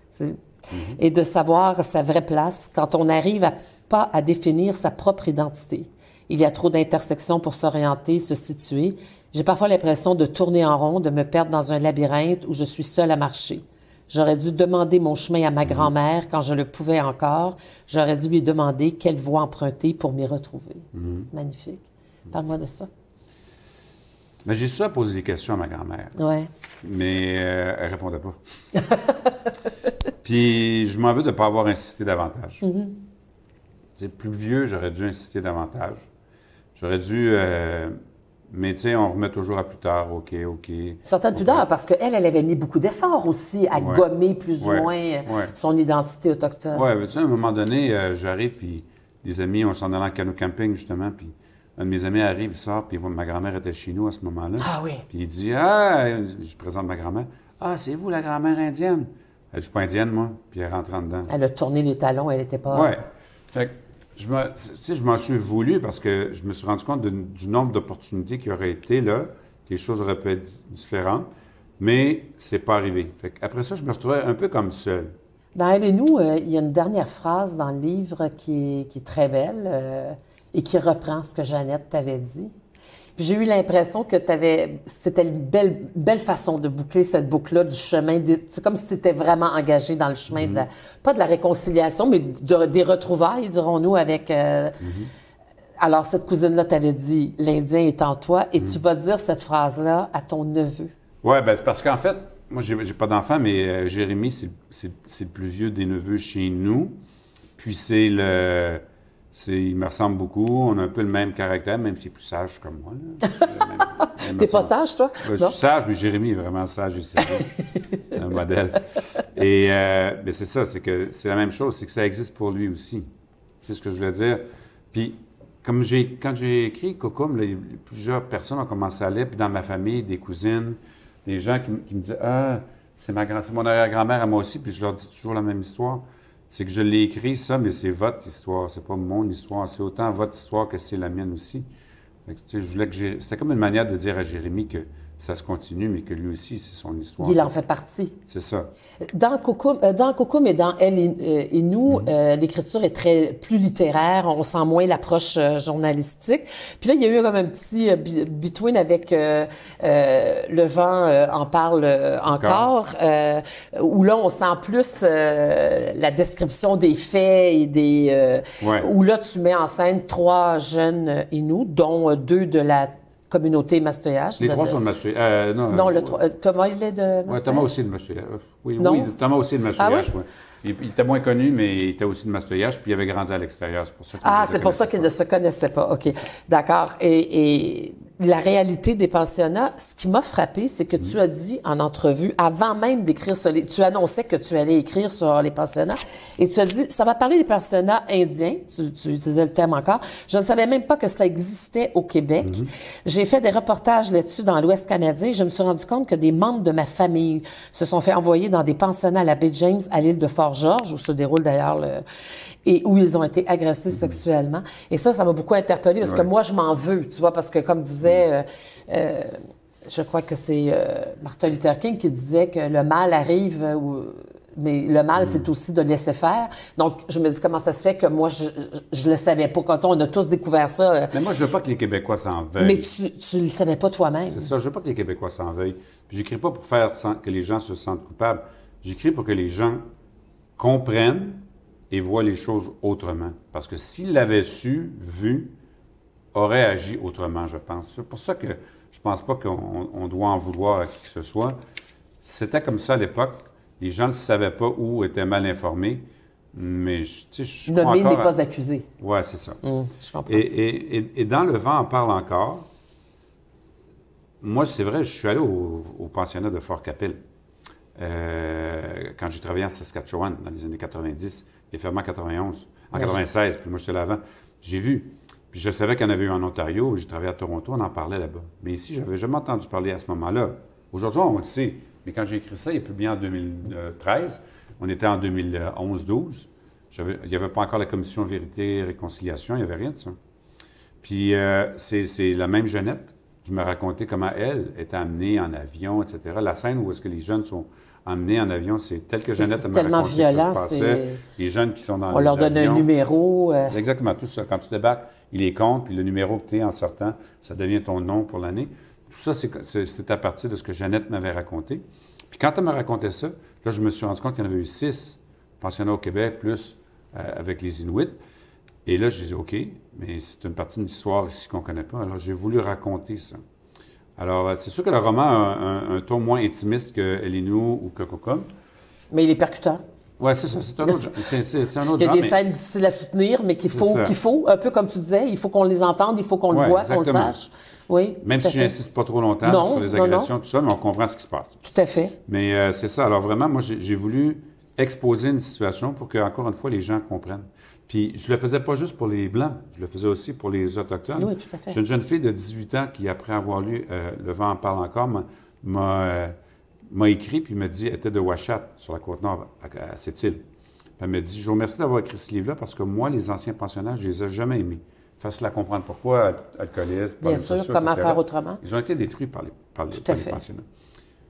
C: et de savoir sa vraie place quand on n'arrive pas à définir sa propre identité. Il y a trop d'intersections pour s'orienter, se situer. J'ai parfois l'impression de tourner en rond, de me perdre dans un labyrinthe où je suis seule à marcher. J'aurais dû demander mon chemin à ma grand-mère quand je le pouvais encore. J'aurais dû lui demander quelle voie emprunter pour m'y retrouver. C'est magnifique. Parle-moi de ça.
B: Mais j'ai souvent posé des questions à ma grand-mère.
C: Oui.
B: Mais elle répondait pas. Puis je m'en veux de ne pas avoir insisté davantage. C'est plus vieux, j'aurais dû insister davantage. J'aurais dû... mais tu sais, on remet toujours à plus tard, OK.
C: Certaines plus tard, parce qu'elle avait mis beaucoup d'efforts aussi à gommer plus ou moins son identité autochtone.
B: Oui, tu sais, à un moment donné, j'arrive, puis des amis, on s'en allait en canot camping, justement, puis un de mes amis arrive, il sort, puis ma grand-mère était chez nous à ce moment-là.
C: Ah oui.
B: Puis il dit, je présente ma grand-mère. Ah, c'est vous, la grand-mère indienne? Elle dit, je suis pas indienne, moi. Puis elle rentre en dedans.
C: Elle a tourné les talons, elle n'était pas...
B: Oui. Fait que, je m'en suis voulu parce que je me suis rendu compte du nombre d'opportunités qui auraient été là les choses auraient pu être différentes, mais c'est pas arrivé. Fait qu'après ça, je me retrouvais un peu comme seul.
C: Dans Elle et nous, il y a une dernière phrase dans le livre qui est très belle et qui reprend ce que Jeannette t'avait dit. Puis j'ai eu l'impression que c'était une belle façon de boucler cette boucle-là du chemin. C'est comme si tu étais vraiment engagé dans le chemin pas de la réconciliation, mais des retrouvailles, dirons-nous, avec... Alors, cette cousine-là t'avait dit, l'Indien est en toi, et tu vas dire cette phrase-là à ton neveu.
B: Oui, ben c'est parce qu'en fait, moi, j'ai pas d'enfant, mais Jérémy, c'est le plus vieux des neveux chez nous. Puis il me ressemble beaucoup. On a un peu le même caractère, même s'il est plus sage que moi.
C: T'es pas sage, toi?
B: Je suis sage, mais Jérémy est vraiment sage et sérieux. C'est un modèle. Et mais c'est ça, c'est que c'est la même chose, c'est que ça existe pour lui aussi. C'est ce que je voulais dire. Puis, quand j'ai écrit Cocum, plusieurs personnes ont commencé à lire, puis dans ma famille, des cousines, des gens qui me disaient « Ah, c'est mon arrière-grand-mère à moi aussi », puis je leur dis toujours la même histoire. C'est que je l'ai écrit, ça, mais c'est votre histoire, c'est pas mon histoire. C'est autant votre histoire que c'est la mienne aussi. Fait que, tu sais, c'était comme une manière de dire à Jérémy que ça se continue, mais que lui aussi, c'est son histoire.
C: Il en fait partie.
B: C'est ça.
C: Dans Cocum et dans Elle et nous, l'écriture est plus littéraire. On sent moins l'approche journalistique. Puis là, il y a eu comme un petit between avec Le vent en parle encore, où là, on sent plus la description des faits et où là, tu mets en scène 3 jeunes Inuits, dont 2 de la communauté Mastoyage.
B: Les 3 sont de Mastoyage.
C: Non, Thomas, il est de Mastoyage.
B: Oui, Thomas aussi de Mastoyage. Oui, Thomas aussi de
C: Ah
B: Mastoyage.
C: oui?
B: Ouais. Il était moins connu, mais il était aussi de Mastoyage, puis il avait grandi à l'extérieur. C'est pour ça
C: qu'il ne se connaissait pas. OK. D'accord. Et la réalité des pensionnats, ce qui m'a frappé, c'est que tu as dit en entrevue, avant même d'écrire tu annonçais que tu allais écrire sur les pensionnats, et tu as dit, ça va parler des pensionnats indiens, tu utilisais le terme encore. Je ne savais même pas que ça existait au Québec. J'ai fait des reportages là-dessus dans l'Ouest canadien, et je me suis rendu compte que des membres de ma famille se sont fait envoyer dans des pensionnats à la baie James, à l'île de Fort-Georges, où se déroule d'ailleurs et où ils ont été agressés sexuellement. Et ça m'a beaucoup interpellée, parce que moi, je m'en veux, tu vois, parce que comme disait je crois que c'est Martin Luther King qui disait que le mal arrive, mais le mal, c'est aussi de laisser faire. Donc, je me dis, comment ça se fait que moi, je le savais pas. Quand on a tous découvert ça.
B: Mais moi, je veux pas que les Québécois s'en veuillent.
C: Mais tu le savais pas toi-même.
B: C'est ça, je veux pas que les Québécois s'en veuillent. Puis j'écris pas pour faire que les gens se sentent coupables. J'écris pour que les gens comprennent et voient les choses autrement. Parce que s'ils l'avaient vu, auraient agi autrement, je pense. C'est pour ça que je pense pas qu'on doit en vouloir à qui que ce soit. C'était comme ça à l'époque. Les gens ne savaient pas ou étaient mal informés. Mais, tu sais, je crois
C: Nommer
B: encore...
C: n'est pas accusé.
B: Oui, c'est ça.
C: Je comprends.
B: Et dans Le vent en parle encore, moi, c'est vrai, je suis allé au pensionnat de Fort-Capelle quand j'ai travaillé en Saskatchewan dans les années 90, et fermé en 91, en 96, puis moi, j'étais là avant. J'ai vu. Puis je savais qu'il y en avait eu en Ontario, j'ai travaillé à Toronto, on en parlait là-bas. Mais ici, je n'avais jamais entendu parler à ce moment-là. Aujourd'hui, on le sait. Mais quand j'ai écrit ça, il est publié en 2013. On était en 2011-12. Il n'y avait pas encore la commission Vérité et Réconciliation, il n'y avait rien de ça. Puis c'est la même Jeannette qui m'a raconté comment elle était amenée en avion, etc. La scène où est-ce que les jeunes sont emmenés en avion, c'est tel que Jeannette m'a raconté
C: violent,
B: que ça se passait. Les jeunes qui sont dans
C: on leur donne un numéro.
B: Exactement, tout ça. Quand tu débarques, il les compte, puis le numéro que tu es en sortant, ça devient ton nom pour l'année. Tout ça, c'était à partir de ce que Jeannette m'avait raconté. Puis quand elle m'a raconté ça, là, je me suis rendu compte qu'il y en avait eu 6 pensionnats au Québec, plus avec les Inuits. Et là, je disais, OK, mais c'est une partie de l'histoire ici qu'on ne connaît pas. Alors, j'ai voulu raconter ça. Alors, c'est sûr que le roman a un ton moins intimiste que El Innu ou que Cocum.
C: Mais il est percutant.
B: Oui, c'est ça. C'est un autre genre. C'est un autre
C: il y a
B: genre,
C: des scènes difficiles à soutenir, mais qu'il faut, un peu comme tu disais, il faut qu'on les entende, il faut qu'on le voit, qu'on le sache. Oui,
B: même si je n'insiste pas trop longtemps sur les agressions, tout ça, mais on comprend ce qui se passe.
C: Tout à fait.
B: Mais c'est ça. Alors vraiment, moi, j'ai voulu exposer une situation pour que, encore une fois, les gens comprennent. Puis je le faisais pas juste pour les Blancs, je le faisais aussi pour les Autochtones.
C: Oui, tout à fait.
B: J'ai une jeune fille de 18 ans qui, après avoir lu Le vent en parle encore, m'a écrit puis m'a dit, elle était de Ouachat, sur la Côte-Nord, à cette île. Elle m'a dit, je vous remercie d'avoir écrit ce livre-là parce que moi, les anciens pensionnaires, je les ai jamais aimés. facile à comprendre pourquoi, alcoolistes,
C: Bien
B: problèmes
C: sûr,
B: sociaux,
C: comment
B: etc.
C: faire autrement?
B: Ils ont été détruits par les
C: Tout à fait.
B: pensionnats.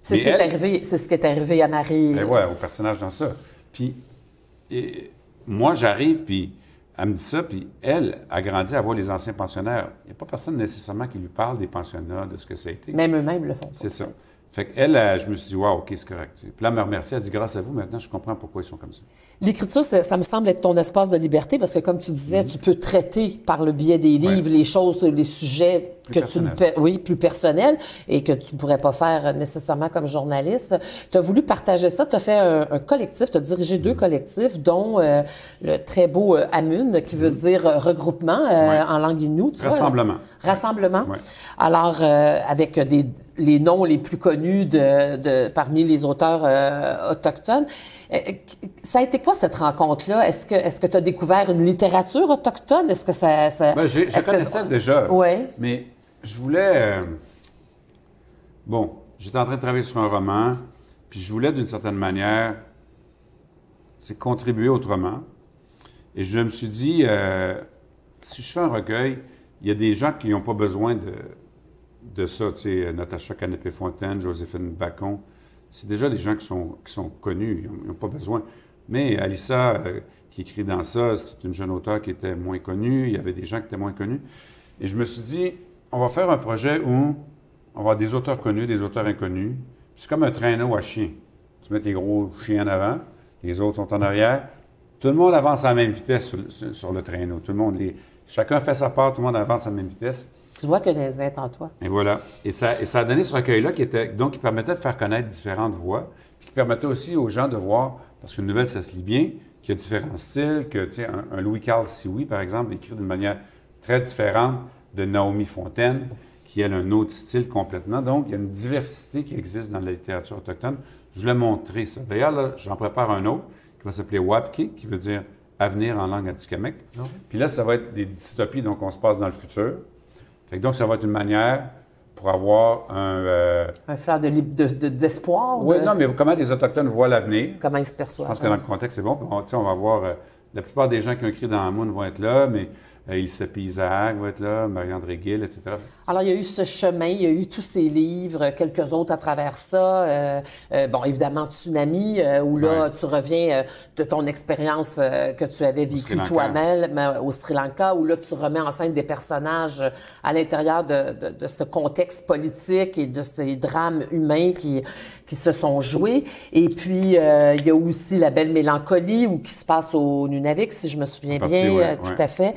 C: C'est ce qui est arrivé à Marie.
B: Ben ouais, au personnage dans ça. Puis, moi, j'arrive, puis elle me dit ça, puis elle a grandi à voir les anciens pensionnaires. Il n'y a pas personne nécessairement qui lui parle des pensionnats, de ce que ça a été.
C: Même eux-mêmes le font.
B: C'est ça. Fait qu'elle, je me suis dit, wow, OK, c'est correct. Puis là, elle me remercie, elle dit, grâce à vous, maintenant, je comprends pourquoi ils sont comme ça.
C: L'écriture, ça me semble être ton espace de liberté parce que, comme tu disais, tu peux traiter par le biais des livres les choses, les sujets plus personnels et que tu ne pourrais pas faire nécessairement comme journaliste. Tu as voulu partager ça. Tu as fait un collectif, tu as dirigé 2 collectifs, dont le très beau Amun, qui veut dire regroupement en langue inuit.
B: Rassemblement.
C: Rassemblement.
B: Ouais.
C: Alors, avec les noms les plus connus parmi les auteurs autochtones. Ça a été quoi cette rencontre-là? Est-ce que tu as découvert une littérature autochtone? Est-ce que ça
B: Ben, je connaissais déjà.
C: Oui.
B: Mais je voulais... bon, j'étais en train de travailler sur un roman, puis je voulais d'une certaine manière contribuer autrement. Et je me suis dit, si je fais un recueil, il y a des gens qui n'ont pas besoin de ça, tu sais, Natacha Canapé-Fontaine, Joséphine Bacon, c'est déjà des gens qui sont connus, ils n'ont pas besoin. Mais Alissa, qui écrit dans ça, c'est une jeune auteure qui était moins connue, il y avait des gens qui étaient moins connus. Et je me suis dit, on va faire un projet où on va avoir des auteurs connus, des auteurs inconnus. C'est comme un traîneau à chiens. Tu mets tes gros chiens en avant, les autres sont en arrière. Tout le monde avance à la même vitesse sur le traîneau. Tout le monde, chacun fait sa part, tout le monde avance à la même vitesse.
C: Tu vois que l'Indien est en toi.
B: Et voilà. Et ça a donné ce recueil-là qui permettait de faire connaître différentes voix, puis qui permettait aussi aux gens de voir, parce qu'une nouvelle, ça se lit bien, qu'il y a différents styles, que, tu sais, un Louis-Carl Sioui, par exemple, écrit d'une manière très différente de Naomi Fontaine, qui, elle, a un autre style complètement. Donc, il y a une diversité qui existe dans la littérature autochtone. Je voulais montrer ça. D'ailleurs, là, j'en prépare un autre qui va s'appeler Wapki, qui veut dire « avenir » en langue atikamekw. Puis là, ça va être des dystopies, donc on se passe dans le futur. Fait que donc, ça va être une manière pour avoir
C: un fleur d'espoir?
B: Oui, non, mais comment les Autochtones voient l'avenir.
C: Comment ils se perçoivent.
B: Je pense que dans le contexte, c'est bon. On va voir, la plupart des gens qui ont écrit dans Amun vont être là, mais Ilse Isaac va être là, Marie-André Gill, etc.
C: Alors, il y a eu ce chemin, il y a eu tous ces livres, quelques autres à travers ça. Bon, évidemment, Tsunami, où là, tu reviens de ton expérience que tu avais vécue toi-même au Sri Lanka, où là, tu remets en scène des personnages à l'intérieur de ce contexte politique et de ces drames humains qui se sont joués. Et puis, il y a aussi La Belle Mélancolie, qui se passe au Nunavik, si je me souviens bien, tout à fait.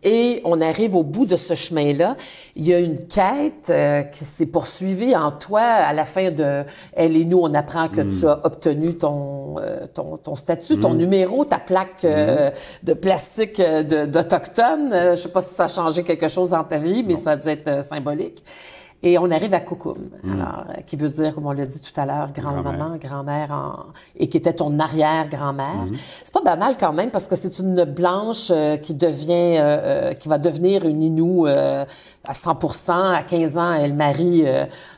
C: Et on arrive au bout de ce chemin-là. Il y a une quête qui s'est poursuivie en toi. À la fin de Elle et nous, on apprend que tu as obtenu ton statut, ton numéro, ta plaque de plastique d'Autochtone. Je sais pas si ça a changé quelque chose dans ta vie, mais ça a dû être symbolique. Et on arrive à Kukum, alors, qui veut dire, comme on l'a dit tout à l'heure, grand-maman, grand-mère, et qui était ton arrière-grand-mère. C'est pas banal quand même, parce que c'est une blanche qui va devenir une Innu à 100%. À 15 ans, elle marie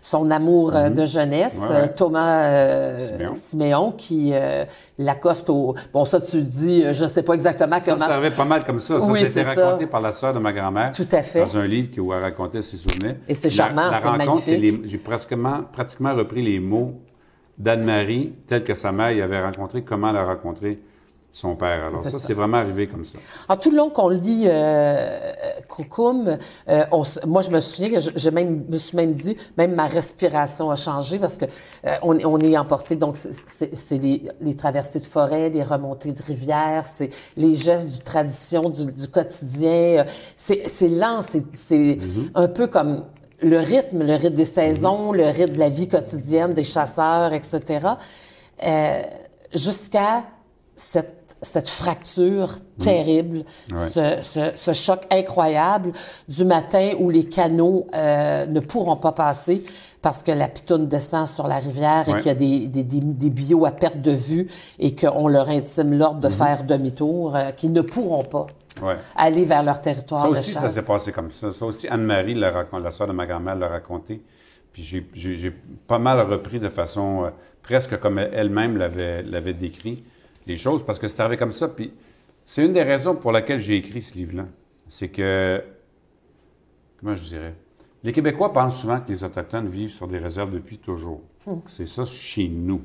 C: son amour de jeunesse, Thomas Siméon, qui l'accoste au... Bon, ça, tu dis, je sais pas exactement comment...
B: Ça servait pas mal comme ça. Ça,
C: oui,
B: c'était raconté par la sœur de ma grand-mère.
C: Tout à fait.
B: Dans un livre où elle racontait ses souvenirs.
C: Et c'est charmant, c'est magnifique.
B: J'ai pratiquement repris les mots d'Anne-Marie, tels que sa mère y avait rencontré, comment elle a rencontré son père. Alors ça, c'est vraiment arrivé comme ça.
C: Alors, tout le long qu'on lit Kukum, moi, je me souviens que je me suis même dit, même ma respiration a changé parce que on est emporté. Donc, c'est les traversées de forêt, les remontées de rivières, c'est les gestes du tradition, du quotidien. C'est lent, c'est un peu comme le rythme des saisons, le rythme de la vie quotidienne des chasseurs, etc. Jusqu'à cette fracture terrible, ce choc incroyable du matin où les canaux ne pourront pas passer parce que la pitoune descend sur la rivière et qu'il y a des bio à perte de vue et qu'on leur intime l'ordre de faire demi-tour, qu'ils ne pourront pas aller vers leur territoire de chasse.
B: Ça aussi, ça s'est passé comme ça. Ça aussi, Anne-Marie, la sœur de ma grand-mère, l'a raconté. Puis j'ai pas mal repris de façon presque comme elle-même l'avait décrit les choses, parce que c'est arrivé comme ça. Puis c'est une des raisons pour laquelle j'ai écrit ce livre-là. c'est que, comment je dirais, les Québécois pensent souvent que les Autochtones vivent sur des réserves depuis toujours. C'est ça chez nous.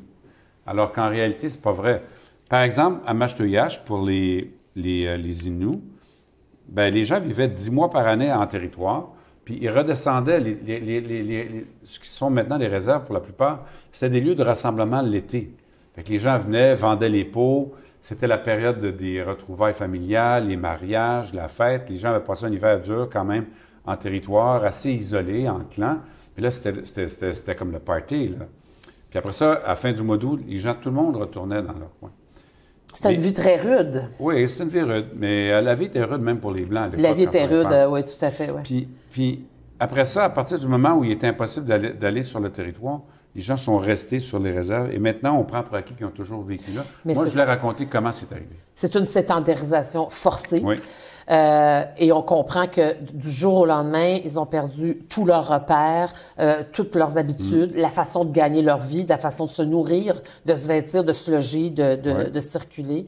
B: Alors qu'en réalité, c'est pas vrai. Par exemple, à Mashtoyash, pour les Inuits, ben, les gens vivaient 10 mois par année en territoire, puis ils redescendaient. Ce qui sont maintenant les réserves, pour la plupart, c'était des lieux de rassemblement l'été. Fait que les gens venaient, vendaient les pots. C'était la période des retrouvailles familiales, les mariages, la fête. Les gens avaient passé un hiver dur quand même en territoire, assez isolé, en clan. Mais là, c'était comme le party, là. Puis après ça, à la fin du mois d'août, les gens, tout le monde retournait dans leur coin.
C: C'était une vie très rude.
B: Oui, c'est une vie rude. Mais la vie était rude même pour les Blancs.
C: La vie était rude, oui, tout à fait, oui.
B: Puis après ça, à partir du moment où il était impossible d'aller sur le territoire, les gens sont restés sur les réserves. Et maintenant, on prend pour acquis qu'ils ont toujours vécu là.
C: Mais
B: moi, je voulais raconter comment c'est arrivé.
C: C'est une sédentarisation forcée.
B: Oui.
C: Et on comprend que du jour au lendemain, ils ont perdu tous leurs repères, toutes leurs habitudes, la façon de gagner leur vie, la façon de se nourrir, de se vêtir, de se loger, de circuler.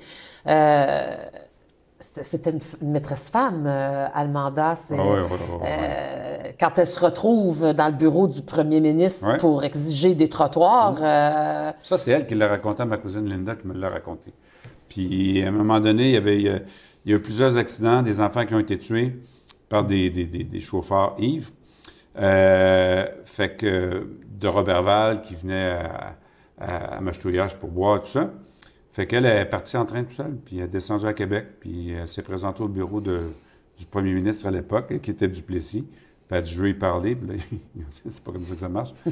C: C'était une maîtresse femme, Almanda. Quand elle se retrouve dans le bureau du premier ministre pour exiger des trottoirs...
B: Ça, c'est elle qui l'a raconté à ma cousine Linda, qui me l'a raconté. Puis, à un moment donné, il y a eu plusieurs accidents, des enfants qui ont été tués par des chauffeurs ivres. Fait que de Roberval qui venait à Mashtoyash pour boire, tout ça. Fait qu'elle est partie en train tout seul, puis elle est descendue à Québec, puis elle s'est présentée au bureau du premier ministre à l'époque, qui était Duplessis. Puis elle a dit, je veux y parler. Puis là, c'est pas comme ça que ça marche. Puis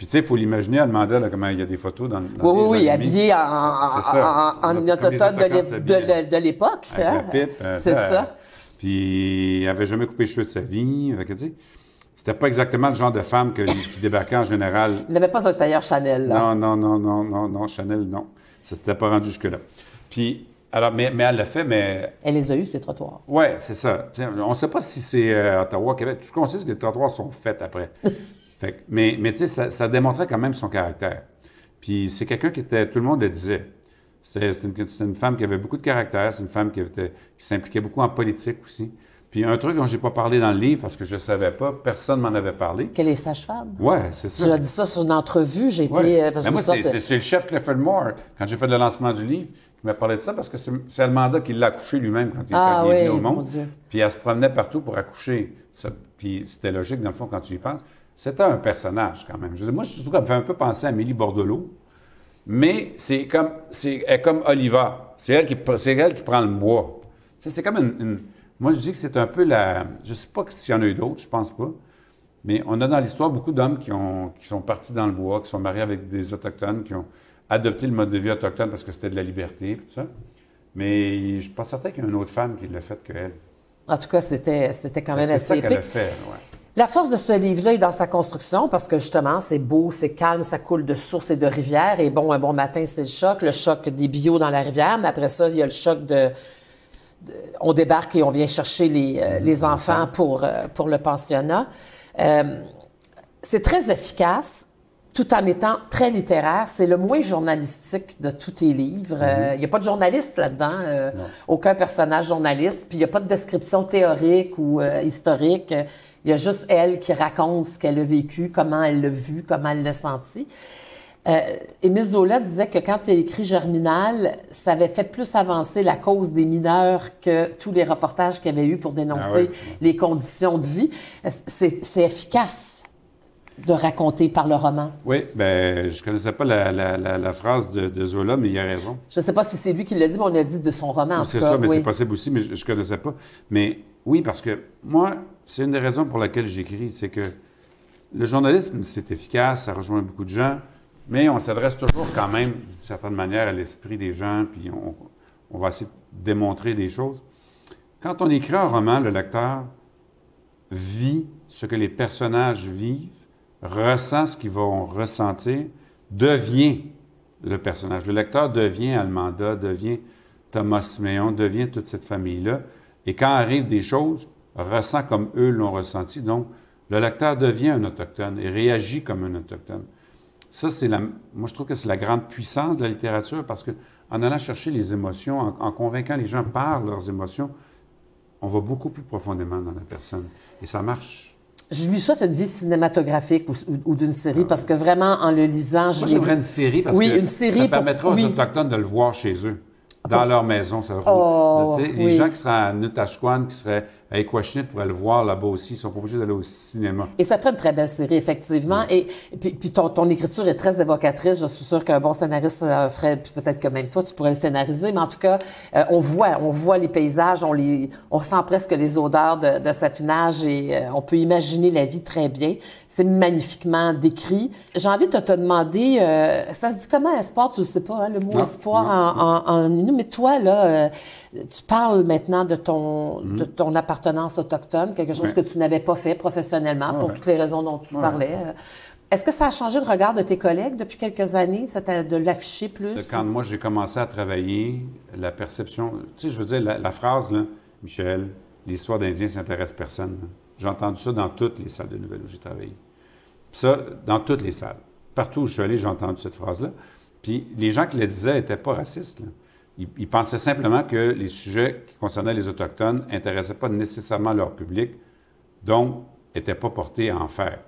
B: tu sais, il faut l'imaginer, elle demandait là, comment il y a des photos dans
C: oui, habillée en autochtone de l'époque.
B: Avec la pipe.
C: C'est ça.
B: Puis elle n'avait jamais coupé les cheveux de sa vie. Fait que, tu sais, c'était pas exactement le genre de femme qui débarquait en général.
C: Il n'avait pas un tailleur Chanel, là.
B: Non, Chanel, non. Ça s'était pas rendu jusque-là. Puis, alors, mais elle l'a fait, mais...
C: Elle les a eus, ces trottoirs.
B: Oui, c'est ça. T'sais, on ne sait pas si c'est Ottawa, Québec. Tout ce qu'on sait, c'est que les trottoirs sont faits après. Mais tu sais, ça démontrait quand même son caractère. Puis c'est quelqu'un qui était... Tout le monde le disait. C'était une femme qui avait beaucoup de caractère. C'est une femme qui s'impliquait beaucoup en politique aussi. Puis un truc dont j'ai pas parlé dans le livre, parce que je ne savais pas, personne m'en avait parlé.
C: Qu'elle est sage-femme.
B: Oui, c'est ça.
C: Tu as dit ça sur une entrevue, j'ai été...
B: Mais moi, c'est le chef Clifford Moore, quand j'ai fait le lancement du livre, qui m'a parlé de ça, parce que c'est Almanda qui l'a accouché lui-même quand il est venu au monde. Puis elle se promenait partout pour accoucher. Puis c'était logique, dans le fond, quand tu y penses. C'était un personnage, quand même. Je veux dire, moi, je trouve qu'elle me fait un peu penser à Amélie Bordelot, mais elle est comme Oliva. C'est elle qui prend le bois. Tu sais, c'est comme une... Moi, je dis que c'est un peu je ne sais pas s'il y en a eu d'autres, je pense pas. Mais on a dans l'histoire beaucoup d'hommes qui sont partis dans le bois, qui sont mariés avec des Autochtones, qui ont adopté le mode de vie autochtone parce que c'était de la liberté et tout ça. Mais je ne suis pas certain qu'il y a une autre femme qui l'a fait qu'elle.
C: En tout cas, c'était quand même assez épique.
B: C'est ça qu'elle a fait, oui.
C: La force de ce livre-là est dans sa construction parce que justement, c'est beau, c'est calme, ça coule de sources et de rivières. Et bon, un bon matin, c'est le choc des bio dans la rivière. Mais après ça, il y a le choc on débarque et on vient chercher les enfants pour le pensionnat. C'est très efficace, tout en étant très littéraire. C'est le moins journalistique de tous tes livres. Il n'y a pas de journaliste là-dedans, aucun personnage journaliste, puis il n'y a pas de description théorique ou historique. Il y a juste elle qui raconte ce qu'elle a vécu, comment elle l'a vu, comment elle l'a senti. Émile Zola disait que quand il a écrit Germinal, ça avait fait plus avancer la cause des mineurs que tous les reportages qu'il y avait eu pour dénoncer les conditions de vie. C'est efficace de raconter par le roman.
B: Oui, bien, je connaissais pas la phrase de Zola, mais il a raison.
C: Je ne sais pas si c'est lui qui l'a dit, mais on a dit de son roman, en tout cas.
B: C'est ça, mais c'est possible aussi, mais je connaissais pas. Mais oui, parce que moi, c'est une des raisons pour laquelle j'écris, c'est que le journalisme, c'est efficace, ça rejoint beaucoup de gens, mais on s'adresse toujours quand même, d'une certaine manière, à l'esprit des gens, puis on va essayer de démontrer des choses. Quand on écrit un roman, le lecteur vit ce que les personnages vivent, ressent ce qu'ils vont ressentir, devient le personnage. Le lecteur devient Almanda, devient Thomas Siméon, devient toute cette famille-là. Et quand arrivent des choses, ressent comme eux l'ont ressenti. Donc, le lecteur devient un Autochtone et réagit comme un Autochtone. Ça, moi, je trouve que c'est la grande puissance de la littérature parce qu'en allant chercher les émotions, en convainquant les gens par leurs émotions, on va beaucoup plus profondément dans la personne. Et ça marche.
C: Je lui souhaite une vie cinématographique ou d'une série, parce que vraiment, en le lisant,
B: Moi, j'aimerais une série parce que
C: une série
B: ça permettra aux
C: oui.
B: Autochtones de le voir chez eux, dans leur maison. Ça, les
C: oui.
B: gens qui seraient à Nutashquan, qui seraient à Equashnet pourraient le voir là-bas aussi. Ils sont pas obligés d'aller au cinéma.
C: Et ça fait une très belle série, effectivement. Et puis ton écriture est très évocatrice. Je suis sûre qu'un bon scénariste ferait, puis peut-être que même toi, tu pourrais le scénariser. Mais en tout cas, on voit les paysages, on sent presque les odeurs de sapinage et on peut imaginer la vie très bien. C'est magnifiquement décrit. J'ai envie de te demander, ça se dit comment, espoir? Tu le sais pas, hein, le mot espoir en Innu. Mais toi, là, tu parles maintenant de ton appartenance autochtone, quelque chose que tu n'avais pas fait professionnellement pour toutes les raisons dont tu parlais. Est-ce que ça a changé le regard de tes collègues depuis quelques années, de l'afficher plus?
B: Quand moi, j'ai commencé à travailler, la perception... Tu sais, je veux dire, la phrase, là, Michel, l'histoire d'Indien s'intéresse personne. Là. J'ai entendu ça dans toutes les salles de nouvelles où j'ai travaillé. Puis ça, dans toutes les salles. Partout où je suis allé, j'ai entendu cette phrase-là. Puis les gens qui le disaient n'étaient pas racistes, là. Ils pensaient simplement que les sujets qui concernaient les Autochtones n'intéressaient pas nécessairement leur public, donc n'étaient pas portés à en faire.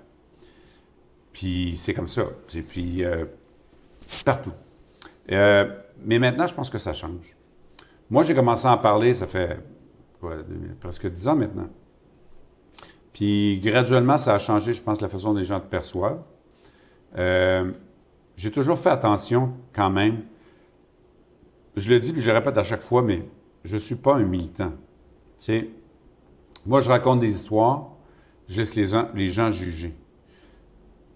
B: Puis c'est comme ça. Et puis partout. Mais maintenant, je pense que ça change. Moi, j'ai commencé à en parler, ça fait presque 10 ans maintenant. Puis graduellement, ça a changé, je pense, la façon dont les gens te perçoivent. J'ai toujours fait attention quand même. Je le dis puis je le répète à chaque fois, mais je ne suis pas un militant. Tu sais, moi, je raconte des histoires, je laisse les gens juger.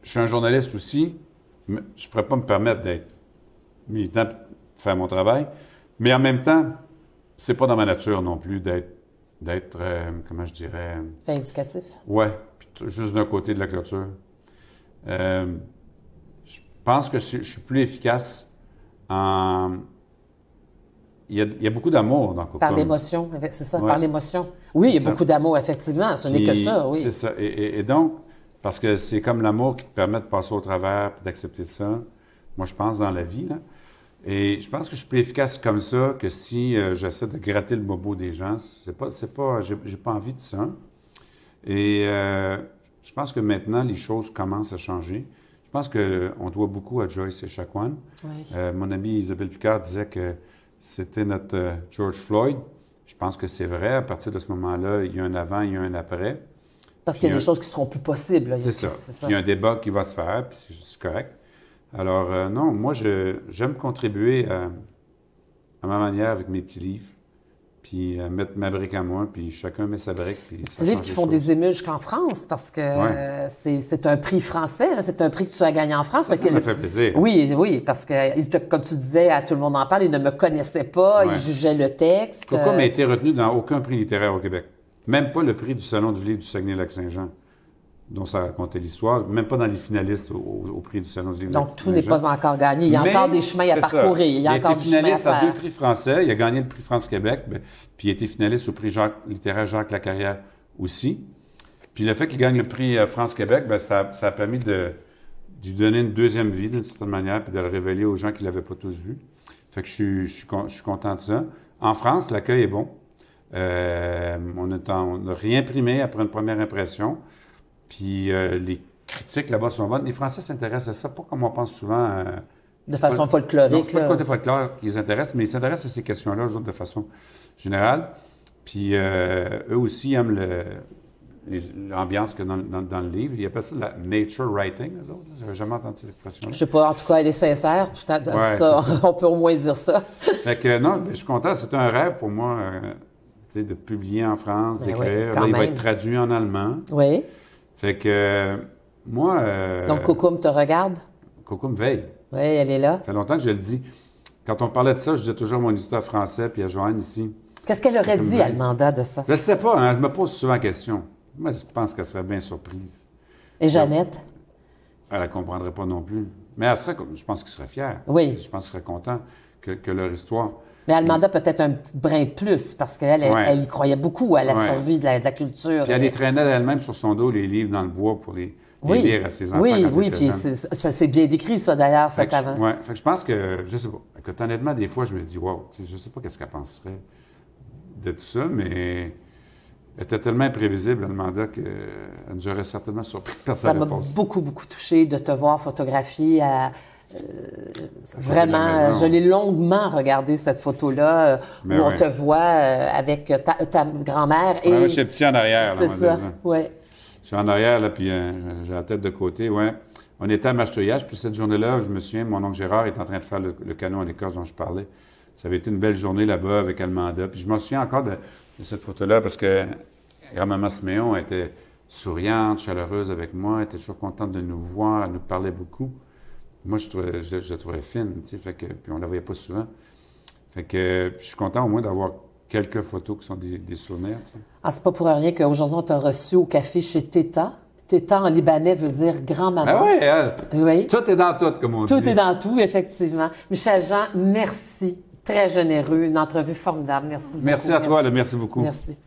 B: Je suis un journaliste aussi, mais je ne pourrais pas me permettre d'être militant et de faire mon travail, mais en même temps, c'est pas dans ma nature non plus d'être comment je dirais...
C: Vindicatif.
B: Oui, juste d'un côté de la clôture. Je pense que je suis plus efficace en... Il y a beaucoup d'amour dans Cocom.
C: Par l'émotion, c'est ça,
B: ouais.
C: Par l'émotion. Oui, il y a beaucoup d'amour, effectivement, ce n'est que ça, oui.
B: C'est ça. Et donc, parce que c'est comme l'amour qui te permet de passer au travers et d'accepter ça, moi, je pense, dans la vie, là. Et je pense que je suis plus efficace comme ça que si j'essaie de gratter le bobo des gens. J'ai pas envie de ça. Et je pense que maintenant, les choses commencent à changer. Je pense qu'on doit beaucoup à Joyce Echaquan.
C: Oui.
B: Mon amie Isabelle Picard disait que c'était notre George Floyd. Je pense que c'est vrai. À partir de ce moment-là, il y a un avant, il y a un après.
C: Parce qu'il y a des choses qui ne seront plus possibles. Là.
B: C'est ça. Il y a un débat qui va se faire, puis c'est correct. Alors, non, moi, j'aime contribuer à ma manière avec mes petits livres, puis mettre ma brique à moi, puis chacun met sa brique. Puis
C: petits livres qui font des émules jusqu'en France, parce que c'est un prix français, là, c'est un prix que tu as gagné en France.
B: Ça me fait plaisir.
C: Oui, parce que, comme tu disais, à tout le monde en parle, il ne me connaissait pas, il jugeait le texte.
B: Cocom n'a été retenu dans aucun prix littéraire au Québec. Même pas le prix du Salon du livre du Saguenay-Lac-Saint-Jean, dont ça racontait l'histoire, même pas dans les finalistes au prix du Salon du livre.
C: Donc, tout n'est pas encore gagné. Il y a encore des chemins à parcourir. Il y a encore du chemin à faire. Il a été finaliste à 2 prix français. Il a gagné le prix France-Québec. Puis il a été finaliste au prix littéraire Jacques Lacarrière aussi. Puis le fait qu'il gagne le prix France-Québec, ça a permis de lui donner une deuxième vie, d'une certaine manière, puis de le révéler aux gens qui ne l'avaient pas tous vu. Fait que je suis content de ça. En France, l'accueil est bon. On a réimprimé après une première impression. Puis les critiques là-bas sont bonnes. Les Français s'intéressent à ça, pas comme on pense souvent. De façon folklorique.
B: Non, c'est pas le côté folklore qui les intéresse, mais ils s'intéressent à ces questions-là, eux autres, de façon générale. Puis eux aussi aiment l'ambiance que dans le livre. Ils appellent ça la nature writing, eux autres. J'avais jamais entendu cette expression-là.
C: Je sais pas, en tout cas, elle est sincère. Tout à ça. On peut au moins dire ça.
B: Fait que non, je suis content. C'était un rêve pour moi de publier en France, d'écrire. Là, il va être traduit en allemand.
C: Oui.
B: Fait que moi...
C: Donc, Cocom te regarde?
B: Cocom veille.
C: Oui, elle est là.
B: Ça fait longtemps que je le dis. Quand on parlait de ça, je disais toujours à mon éditeur français, puis à Joanne ici.
C: Qu'est-ce qu'elle aurait dit, Almanda, de ça?
B: Je ne sais pas, hein, je me pose souvent la question. Moi, je pense qu'elle serait bien surprise.
C: Et Jeannette?
B: Elle ne comprendrait pas non plus. Mais je pense qu'elle serait fière.
C: Oui.
B: Je pense qu'elle serait contente que leur histoire...
C: Mais Almanda peut-être un petit brin de plus, parce qu'elle elle y croyait beaucoup à la survie de la culture.
B: Puis elle les traînait d'elle-même sur son dos, les livres dans le bois pour les lire à ses enfants.
C: Oui, puis ça c'est bien décrit, ça, d'ailleurs, cet avant.
B: Oui, fait que je pense que, je sais pas, écoute, honnêtement, des fois, je me dis, wow, je sais pas qu'est-ce qu'elle penserait de tout ça, mais Elle était tellement imprévisible, Amanda, qu'elle nous aurait certainement surpris par sa
C: Ça m'a
B: réponse.
C: beaucoup, beaucoup touchée de te voir photographier vraiment, je l'ai longuement regardé, cette photo-là, où on te voit avec ta grand-mère.
B: Et je suis petit en arrière.
C: C'est ça, oui.
B: Je suis en arrière, là, puis j'ai la tête de côté, ouais. On était à Marcheillage, puis cette journée-là, je me souviens, mon oncle Gérard est en train de faire le canot en Écosse dont je parlais. Ça avait été une belle journée là-bas avec Almanda. Puis je me souviens encore de cette photo-là parce que grand-maman Siméon était souriante, chaleureuse avec moi, elle était toujours contente de nous voir, elle nous parlait beaucoup. Moi, je la trouvais fine, tu sais, puis on la voyait pas souvent. Fait que je suis content au moins d'avoir quelques photos qui sont des souvenirs, tu sais.
C: Ah, c'est pas pour rien qu'aujourd'hui, on t'a reçu au café chez Teta. Teta en libanais veut dire grand-maman.
B: Ah oui,
C: oui.
B: Tout est dans tout, comme on dit.
C: Tout est dans tout, effectivement. Michel Jean, merci. Très généreux. Une entrevue formidable. Merci beaucoup.
B: Merci à toi, merci beaucoup.
C: Merci.